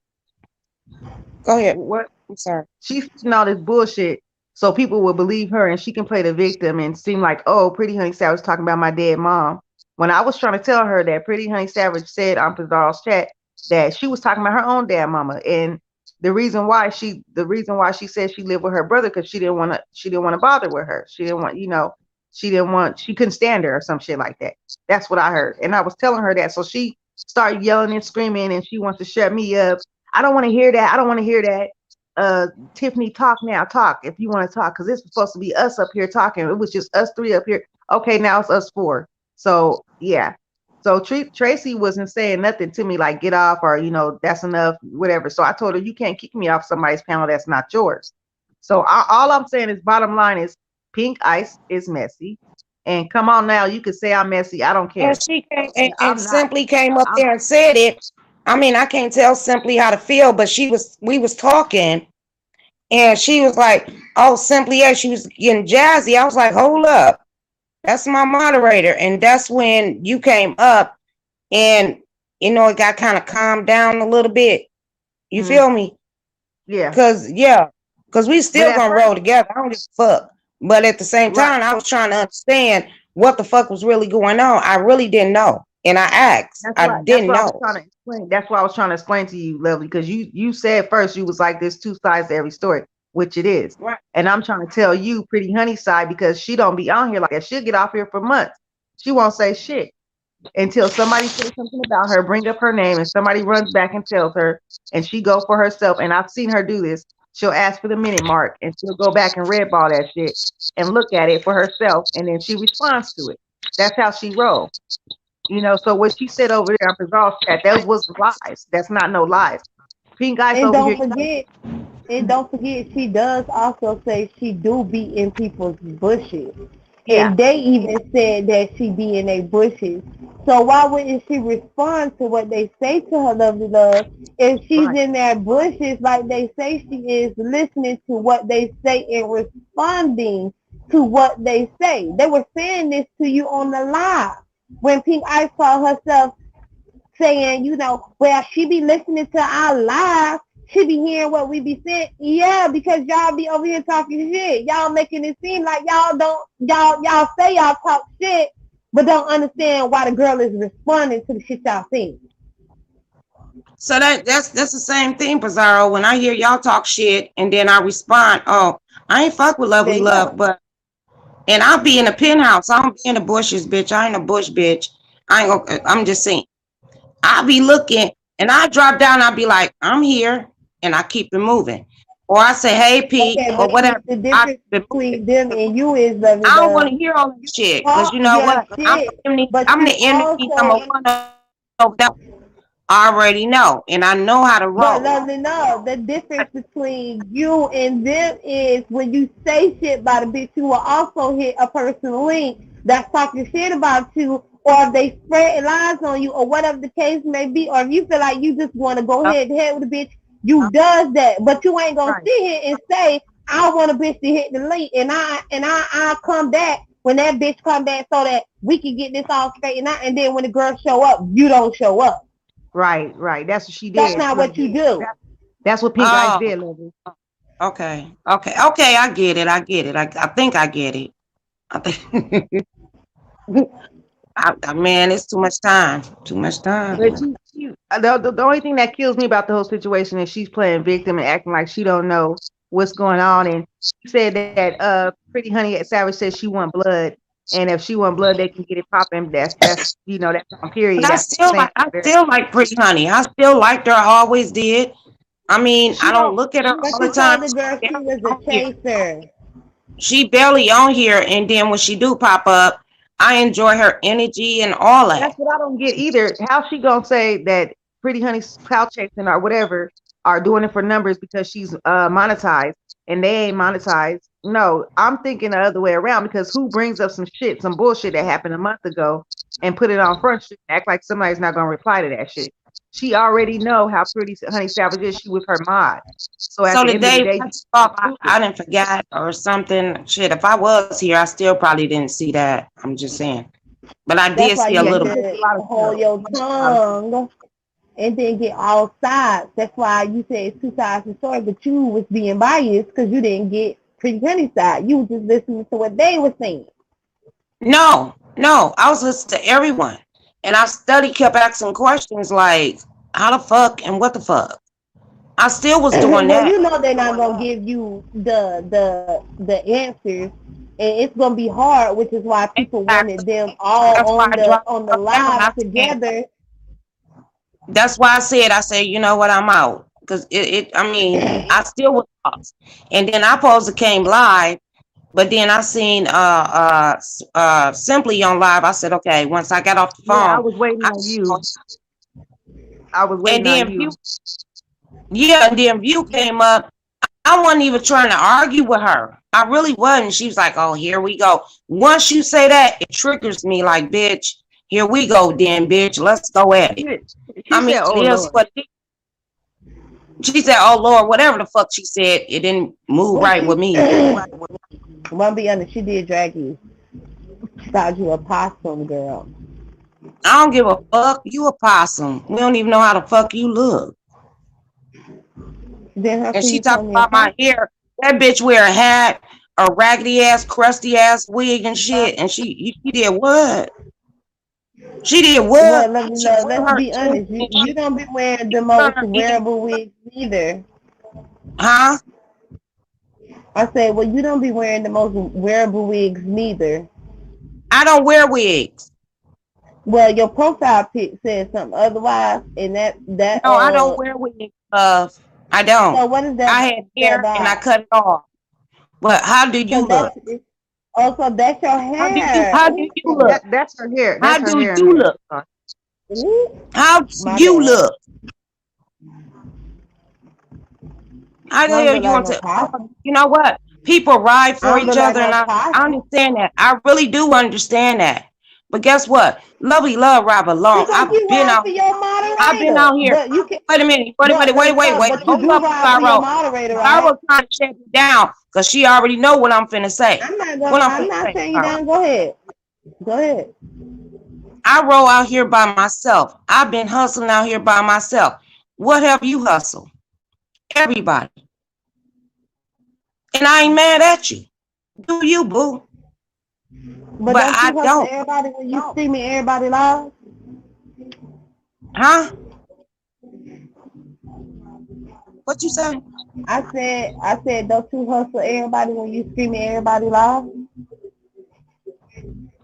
go ahead. what? I'm sorry. She's spitting all this bullshit so people will believe her, and she can play the victim and seem like, oh, Pretty Honey Savage talking about my dead mom. When I was trying to tell her that Pretty Honey Savage said on Pizarro's chat that she was talking about her own dead mama, and the reason why she said she lived with her brother because she didn't want to bother with her. She didn't want, she couldn't stand her or some shit like that. That's what I heard, and I was telling her that, so she started yelling and screaming, and she wants to shut me up. I don't want to hear that. I don't want to hear that. Tiffany, talk now. Talk if you want to talk, because it's supposed to be us up here talking. It was just us three up here. Okay, now it's us four. So yeah. So Tracy wasn't saying nothing to me like get off or that's enough, whatever. So I told her you can't kick me off somebody's panel that's not yours. So all I'm saying is bottom line is Pink Ice is messy, and come on now, you can say I'm messy. I don't care. And she came And and I'm not. Simply came up I'm there and said it. I mean, I can't tell Simply how to feel, but we was talking and she was like, oh, Simply, yeah, she was getting jazzy. I was like, hold up. That's my moderator. And that's when you came up and, it got kind of calmed down a little bit. You feel me? yeah. Because we still gonna roll together. I don't give a fuck. But at the same time, I was trying to understand what the fuck was really going on. I really didn't know. And I asked. I didn't know. That's why I was trying to explain to you, Lovely, because you said first you was like there's two sides to every story, which it is. Right. And I'm trying to tell you Pretty Honey side because she don't be on here like that. She'll get off here for months. She won't say shit until somebody says something about her, bring up her name, and somebody runs back and tells her, and she go for herself. And I've seen her do this. she'll ask for the minute mark, and she'll go back and redball that shit and look at it for herself, and then she responds to it. That's how she rolls. You know, so what she said over there on Pizarro's chat, that wasn't lies. That's not no lies. Pink Ice And over here. don't forget, she does also say she do be in people's bushes. Yeah. And they even said that she be in their bushes. So why wouldn't she respond to what they say to her, lovely love? If she's Right. in their bushes like they say she is, listening to what they say and responding to what they say. They were saying this to you on the live when Pink Ice called herself saying, you know, well, she be listening to our live. She be hearing what we be saying. Yeah, because y'all be over here talking shit. Y'all making it seem like y'all say y'all talk shit, but don't understand why the girl is responding to the shit y'all saying. So that's the same thing, Pizarro. When I hear y'all talk shit and then I respond, oh, I ain't fuck with Lovely Love, but and I'll be in the penthouse. I don't be in the bushes, bitch. I ain't a bush bitch. I'm just saying. I'll be looking and I drop down, I'll be like, I'm here, and I keep it moving. Or I say, hey Pete, Okay, or whatever. the difference between them and you is Lovely I don't Love. want to hear all that shit. Because you know Yeah, what? I'm shit, but the you enemy number also, one of that. I already know. And I know how to but roll. Lovely Love, the difference between you and them is when you say shit about a bitch, you will also hit a person link that's talking shit about you, or if they spread lies on you, or whatever the case may be, or if you feel like you just want to go head to head with a bitch, you does that. But you ain't gonna sit here and say, I want a bitch to hit the link, and I'll come back when that bitch come back so that we can get this all straightened out. And then when the girl show up, you don't show up. Right. That's what she did. That's not what you do. That's what Pink Ice did, Lovely. Okay. I get it. I think I get it. I think. Man, it's too much time. But the only thing that kills me about the whole situation is she's playing victim and acting like she don't know what's going on. And she said that Pretty Honey Savage said she want blood, and if she want blood, they can get it popping. That's you know, that's on period. But I still like Pretty Honey. I still liked her. I always did. I mean, I don't look at her But all you the time. told the girl she was a chaser. She barely on here, and then when she do pop up, I enjoy her energy and all that. That's what I don't get either. How she gonna say that Pretty Honey's clout chasing or whatever are doing it for numbers because she's monetized and they ain't monetized? No, I'm thinking the other way around, because who brings up some bullshit that happened a month ago and put it on Front Street and act like somebody's not gonna reply to that shit? She already know how Pretty Honey Savage is. She was her mod. So at the end of the day, I didn't forget or something. Shit, if I was here, I still probably didn't see that. I'm just saying. But I did see a little bit. Hold your tongue and then get all sides. That's why you say it's two sides of the story, but you was being biased because you didn't get Pretty Honey's side. You was just listening to what they were saying. No, I was listening to everyone. And I kept asking questions like, how the fuck and what the fuck? I still was doing that. You know they're not gonna give you the answers, and it's gonna be hard, which is why people wanted them all on the live together. That's why I said, you know what, I'm out. Because I still was lost. And then I supposed to came live, but then I seen Simply on live. I said, okay, once I got off the phone. I was waiting on you. I was waiting on you. And then View came up. I wasn't even trying to argue with her. I really wasn't. She was like, oh, here we go. Once you say that, it triggers me like, bitch, here we go then, bitch. Let's go at it. She said, oh, Lord, whatever the fuck she said, it didn't move right with me. I'll be honest, she did drag you. She thought you a possum, girl. I don't give a fuck. You a possum. We don't even know how the fuck you look. And she talked about my hair. That bitch wear a hat, a raggedy ass, crusty ass wig and shit. And she did what? She did what? Let's be honest. You don't be wearing the most wearable wigs either. Huh? I said, well, you don't be wearing the most wearable wigs neither. I don't wear wigs. Well, your profile pic says something otherwise, and that. No, I don't wear wigs. I I don't. So what is that? I had hair and I cut it off. But how do you look? Also, that's your hair. How do you look? That's her hair. How That's her do hair. you look? How do My you bad. look? How the Don't hell look you like want no to? possum. You know what? People ride for I don't each look like other, and no I possum. understand that. I really do understand that. But guess what? Lovely Love ride along. Because you ride for your moderator. I've been out here. But you can. Wait a minute. Wait. But you Hold do up, ride for your Cyril. moderator, right? Cyril trying to shut me down because she already know what I'm finna say. I'm What not finna say, saying you Cyril. down. Go ahead. Go ahead. I roll out here by myself. I've been hustling out here by myself. What have you hustled? Everybody. And I ain't mad at you. Do you, boo? But I don't you hustle don't. everybody when you see me, everybody live? Huh? What you say? I said, don't you hustle everybody when you see me, everybody live?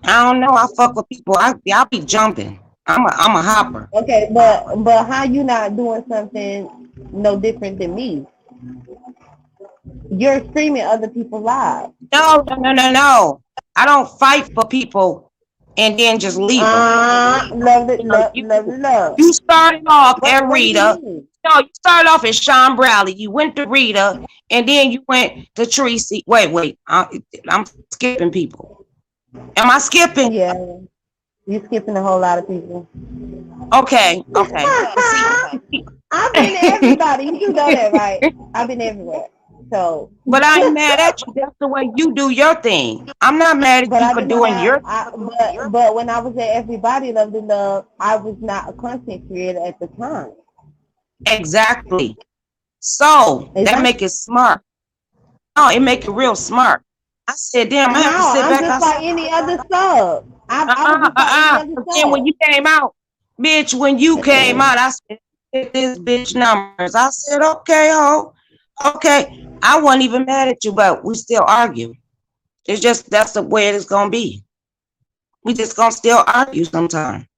I don't know. I fuck with people. I'll be jumping. I'm a hopper. Okay, but how you not doing something no different than me? You're streaming other people's lives. No. I don't fight for people and then just leave them. Love. You started off at What do you Rita. mean? No, you started off at Sean Bradley. You went to Rita, and then you went to Tracy. Wait. I'm skipping people. Am I skipping? Yeah, you're skipping a whole lot of people. Okay. I've been to everybody. You know that, right? I've been everywhere. So, but I ain't mad at you. That's the way you do your thing. I'm not mad at you for doing your thing. But when I was at Everybody Love the Love, I was not a content creator at the time. Exactly. So that make it smart. No, it make it real smart. I said, damn, I have to sit I'm back. Just like any other sub. And when you came out, bitch, when you came out, I said, get this bitch numbers. I said, okay, ho. Okay. I wasn't even mad at you, but we still argue. It's just, that's the way it's going to be. We just going to still argue sometime.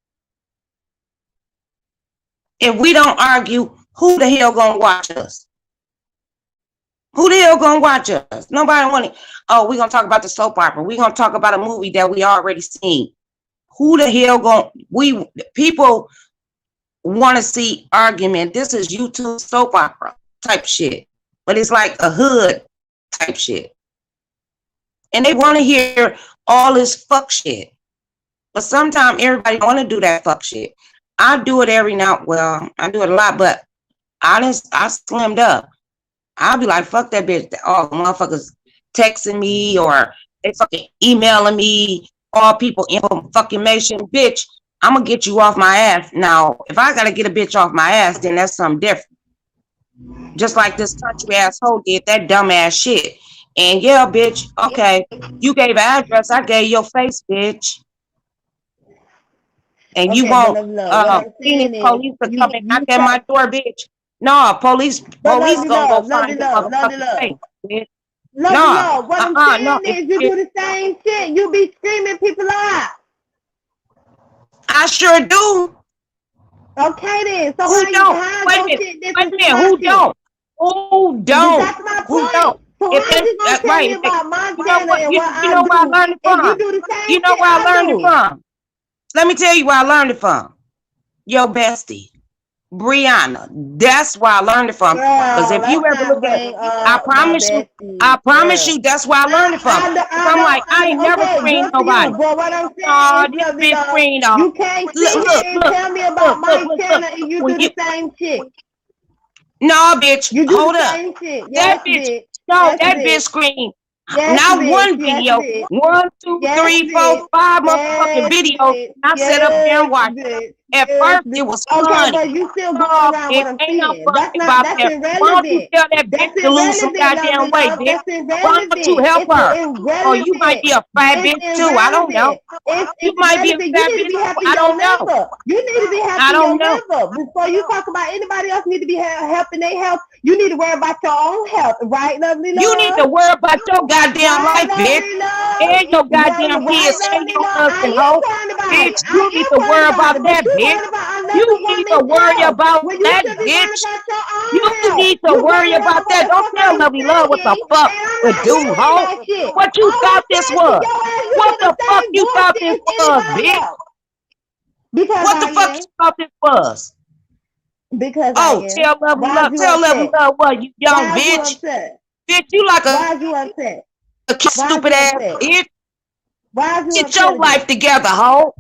If we don't argue, who the hell going to watch us? Who the hell going to watch us? Nobody want to. Oh, we're going to talk about the soap opera. We're going to talk about a movie that we already seen. Who the hell going? People want to see argument. This is YouTube soap opera type shit, but it's like a hood type shit, and they want to hear all this fuck shit. But sometimes everybody want to do that fuck shit. I do it every now. Well, I do it a lot, but I slimmed up. I'll be like, fuck that bitch. All motherfuckers texting me or they fucking emailing me. All people information, bitch. I'm gonna get you off my ass. Now, if I gotta get a bitch off my ass, then that's something different. Just like this country asshole did that dumbass shit. And yeah, bitch, okay, you gave an address, I gave your face, bitch. And okay, you won't police to come and knock at my door, bitch. No, police gonna go find the motherfucking face, bitch. No, what I'm saying is you do the same shit. You be screaming people out. I sure do. Okay then. So who don't? Wait a minute. Who don't? Who don't? That's my point. Who don't? So if how you gonna tell me about my channel and what I do? You know where I learned it from? You do the same you know where I learned it from? Let me tell you where I learned it from. Your bestie, Brianna. That's where I learned it from. Because if you ever look at it, I promise you, that's where I learned it from. I'm like, I ain't never screened nobody. But what I'm saying this bitch screened off. You can't sit here and tell me about my channel and you do the same shit. No, bitch. You do Hold the up. same shit. That bitch. No, that bitch screened. Not one video. 1, 2, 3, 4, 5 motherfucking videos. I sat up there and watched it. At first, it was funny. Okay, but you still going around what I'm saying. That's irrelevant. Why don't you tell that bitch to lose some goddamn weight, bitch? Why don't you help her? Or you might be a fat bitch too. I don't know. You might be a fat bitch. I don't know. You need to be happy your liver. Before you talk about anybody else need to be helping their health, you need to worry about your own health, right, lovely love? You need to worry about your goddamn life, bitch. And your goddamn kids and your husband, hoe. Bitch, you need to worry about that, bitch. bitch. worried about another You need to woman's worry health about when you that, should be worried bitch. about your own You health. need to You worry worried about about what that. the Don't fuck tell I'm Lovely Love what the saying, fuck and I'm to not do, hearing ho. that shit. What you All I'm thought this saying to was? your ass, you What do the the fuck same you thought bullshit this as was, anybody bitch? else. Because What the I fuck am. you thought this was? Because I Oh, am. Why is you tell Lovely upset? Love what, you young Why is you bitch. upset? Bitch, you like Why is you upset? a Why is stupid you ass upset? bitch. Why is you Get upset your life again? together, ho.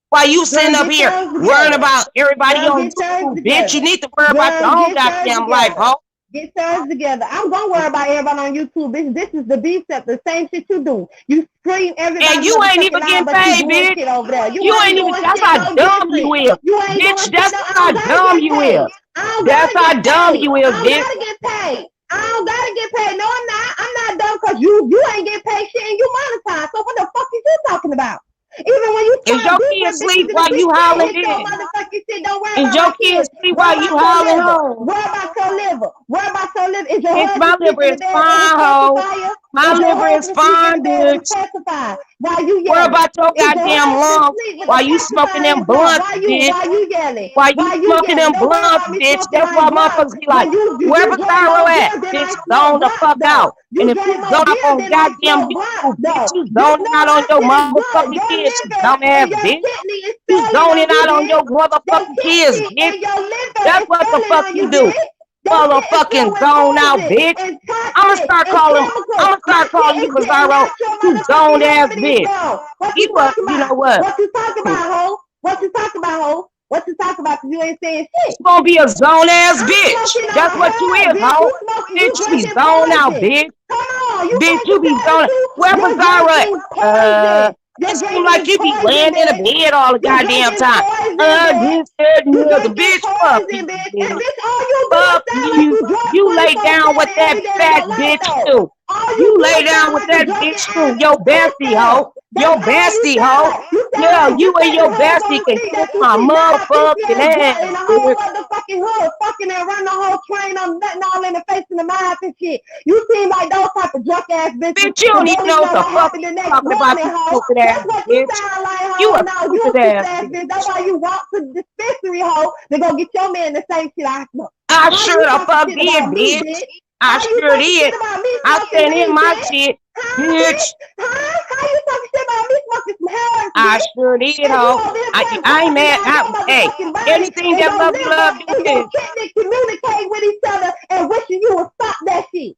While you sitting Girl, up get here yours worrying together. about everybody Girl, on get yours YouTube, bitch. You together. need to worry about your Girl, own get yours goddamn life, together. ho. Get yours together. I'm gonna worry about everybody on YouTube, bitch. This is the B-step, the same shit you do. You scream everybody And you ain't motherfucking even loud, getting but you paid, doing bitch. shit over there. You You ain't ain't even, doing that's shit how no dumb you different. is. You ain't doing Bitch, shit that's no, I how don't gotta dumb get you paid. is. I don't That's gotta how get dumb paid. you I is, don't bitch. gotta get paid. I don't gotta get paid. No, I'm not. I'm not dumb because you ain't get paid shit and you monetize. So what the fuck is you talking about? Even when you Is try your deep kid and bitches sleep in the while big you shit, howling hit your in? motherfucking shit. Don't worry Is about your my kid kids. sleep Worry while you about your howling liver. home? Worry about your liver. Worry about your liver. Is your Bitch, my husband liver sleeping in is the bed with his fine, ho. pacifier? My Is your liver is husband sleeping in fine, the bed with his bitch. pacifier? Why you Worry yelling? about your Is your goddamn husband lungs sleep with the while you smoking pacifier in them his mouth? blunts, Why bitch. you yelling? While you Why you smoking yelling? them Don't worry blunts, about me bitch. smoking That's my why blunt. motherfuckers be like, When you wherever drink Thyro more at, beer than I bitch, smoke zone the blunts fuck though. out. And You if drink you more zone out beer on than I goddamn smoke blunts YouTube, bitch, though. you Just zoning know out on my your shit is good. motherfucking Your kids, you liver dumbass and your bitch. kidney is You failing zoning on you, out on your bitch. Your motherfucking kids, kidney bitch. and your liver That's is what the failing fuck on you you, do. bitch. That shit is filled Motherfucking with zone out, poison bitch. and I'ma toxic start and calling, chemicals. I'ma My start shit calling you is sitting Bizarro, out your you motherfucking zoned ass cavities bitch. though. What you talking You know about? what? What you talking about, ho? What you talking about, ho? What you talking about? Cause you ain't saying shit. You gonna be a zone ass I'm bitch. smoking That's on what you herb, is, bitch. ho. You smoking, you Bitch, you be drinking zoned out, poison. bitch. Come on, you Bitch, you be vegetarian zoned. too? Where You're Bizarro at? drinking poison. It You're seems like drinking you be poison, laying in a bitch. bed all the You're goddamn drinking time. poison, bitch. This, that, and You the other. drinking Bitch, fuck poison, you, bitch. And bitch. bitch, all you do is Fuck sound like you. you drunk You lay down 24/7 with that every day of fat your life, bitch though. too. All you You do lay is down sound with like a that drunken bitch ass too. Your bestie, hookah. hoe. That's Your all you bestie, sound hoe. like. You sound Yeah, like you just and like the your hoes bestie on the can street kiss that you my see got a pussy motherfucking ass butt in ass, the whole bitch. motherfucking hood, fucking and run the whole train on nothing all in the face and the mouth and shit. You seem like those type of drunk ass bitches Bitch, you that don't even don't know even what know the what fuck happened you the next talking about, morning, you hoe. stupid That's ass what you bitch. sound like, You hoe. a No, you a stupid stupid ass ass bitch. bitch. That's why you walk to the dispensary, hoe, to go get your man the same shit I smoke. I How sure you the talking fuck shit did, about me, bitch. bitch? I How you sure talking shit did. about me I smoking sent in weed, my bitch? shit, Huh, bitch. bitch? Huh? How you talking shit about me smoking some herbs, I bitch? sure did, And you ho. over here putting I ain't poison mad. down your Hey, motherfucking body anything and that your Lovely liver Love do and your is, kidney communicate with each other and wishing you would stop that shit.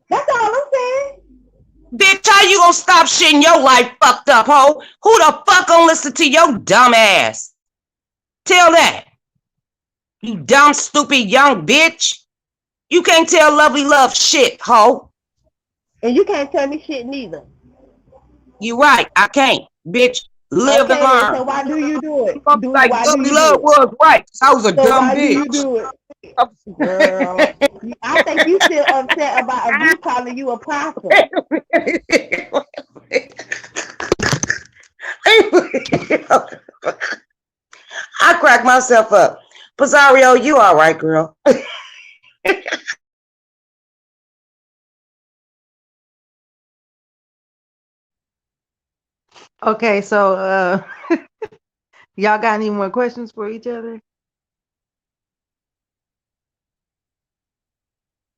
That's all I'm saying. bitch, how you gonna stop shitting your life fucked up, ho? Who the fuck gonna listen to your dumb ass? Tell that. You dumb, stupid, young bitch. You can't tell Lovely Love shit, ho. And you can't tell me shit neither. You right, I can't. Bitch, live and Okay then, so learn. why do you do it? You gonna be like, Why do Lovely you do Love it? was right. I was a So dumb why do you bitch. do it? Girl, I think you still upset about a view calling you a possum. I crack myself up. Pizarro, you all right, girl. Okay, so y'all got any more questions for each other?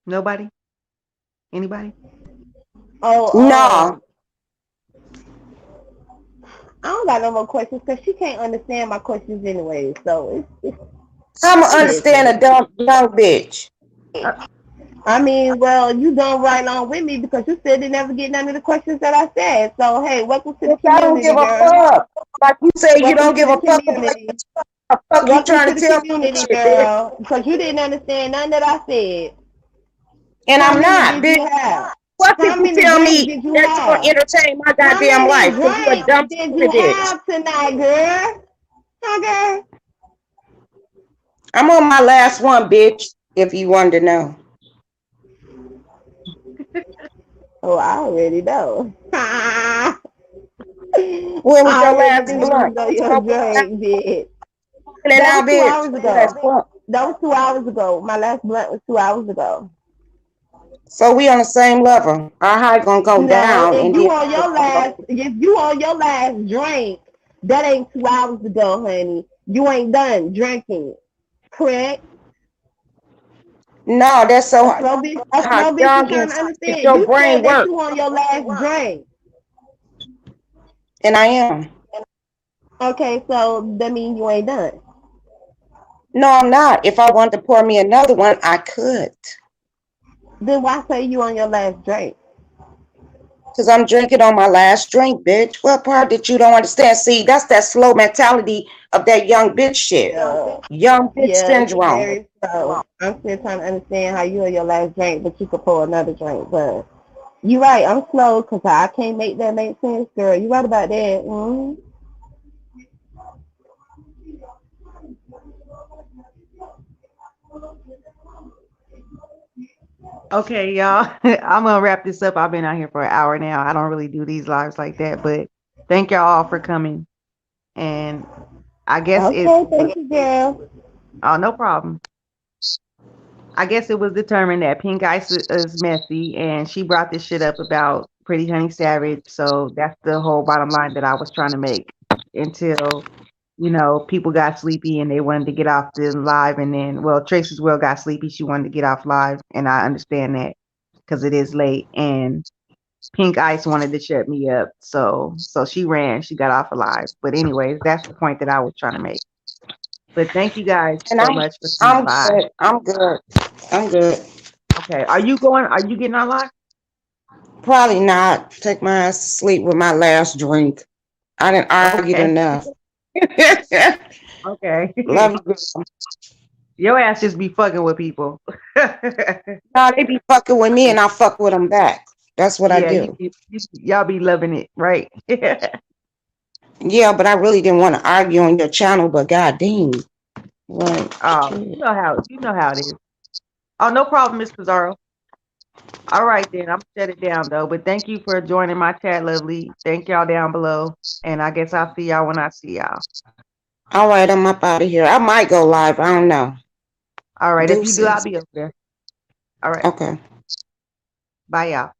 Nobody? Anybody? Oh, No, I don't got no more questions because she can't understand my questions anyway. So I'ma it is what understand it a is. dumb young bitch. Uh, I mean, well, you don't right along with me because you said they never get none of the questions that I said. So hey, welcome to the Bitch, I don't community, give a girl. fuck. Like you say, you Welcome don't to give the a fuck about what community. the fuck you Welcome trying to to the tell me community, shit, bitch. girl. Because you didn't understand none that I said. And How I'm many not, did you bitch. have? What How people many tell drinks me did you that you're gonna have? entertain my How goddamn many life because you a dumb drinks did you stupid bitch. have tonight, girl? Okay. I'm on my last one, bitch, if you wanted to know. Oh, I already know. When was I your already last knew you was blunt? on You your smoking it now? drink, bitch. Smoking it That now, was 2 bitch? hours That's ago. blunt. That was 2 hours ago. My last blunt was 2 hours ago. So we on the same level. Our high gonna go No, down and then if you on your last drink, That ain't 2 hours ago, honey. You ain't done drinking, correct? No, that's so A slow bitch how is young trying and to if understand. your You brain said that works, you on your last drink. and I am. Okay, so that means you ain't done. No, I'm not. If I wanted to pour me another one, I could. Then why say you on your last drink? Because I'm drinking on my last drink, bitch. What part that you don't understand? See, that's that slow mentality of that young bitch shit. Yeah, Young bitch yeah, it's syndrome. very slow. I'm still trying to understand how you on your last drink, but you could pour another drink. But you right, I'm slow because I can't make that make sense, girl. You right about that. Mm-hmm. Okay, y'all. I'm gonna wrap this up. I've been out here for an hour now. I don't really do these lives like that, but thank y'all all for coming. And I guess it. Okay, thank you, girl. Oh, no problem. I guess it was determined that Pink Ice is messy, and she brought this shit up about Pretty Honey Savage. So that's the whole bottom line that I was trying to make until, people got sleepy and they wanted to get off the live. And then, well, Tracy's World got sleepy. She wanted to get off live, and I understand that because it is late. And Pink Ice wanted to shut me up, so she ran. She got off alive. But anyways, that's the point that I was trying to make. But thank you guys And so much for coming I'm by. good. I'm good. I'm good. Okay, are you going? Are you getting on live? Probably not. Take my ass to sleep with my last drink. I didn't argue Okay, enough. okay. Love you, girl. Your ass just be fucking with people. No, they be fucking with me and I fuck with them back. That's what I Yeah, do. y'all be loving it, right? Yeah, but I really didn't want to argue on your channel, but god dang. Like, Oh, shit. you know how it is. Oh, no problem, Miss Pizarro. All right then, I'm shut it down though. But thank you for joining my chat, lovely. Thank y'all down below, and I guess I'll see y'all when I see y'all. All right, I'm up out of here. I might go live. I don't know. All right, if you do, I'll Deuces. be over there. All right, Okay. bye y'all.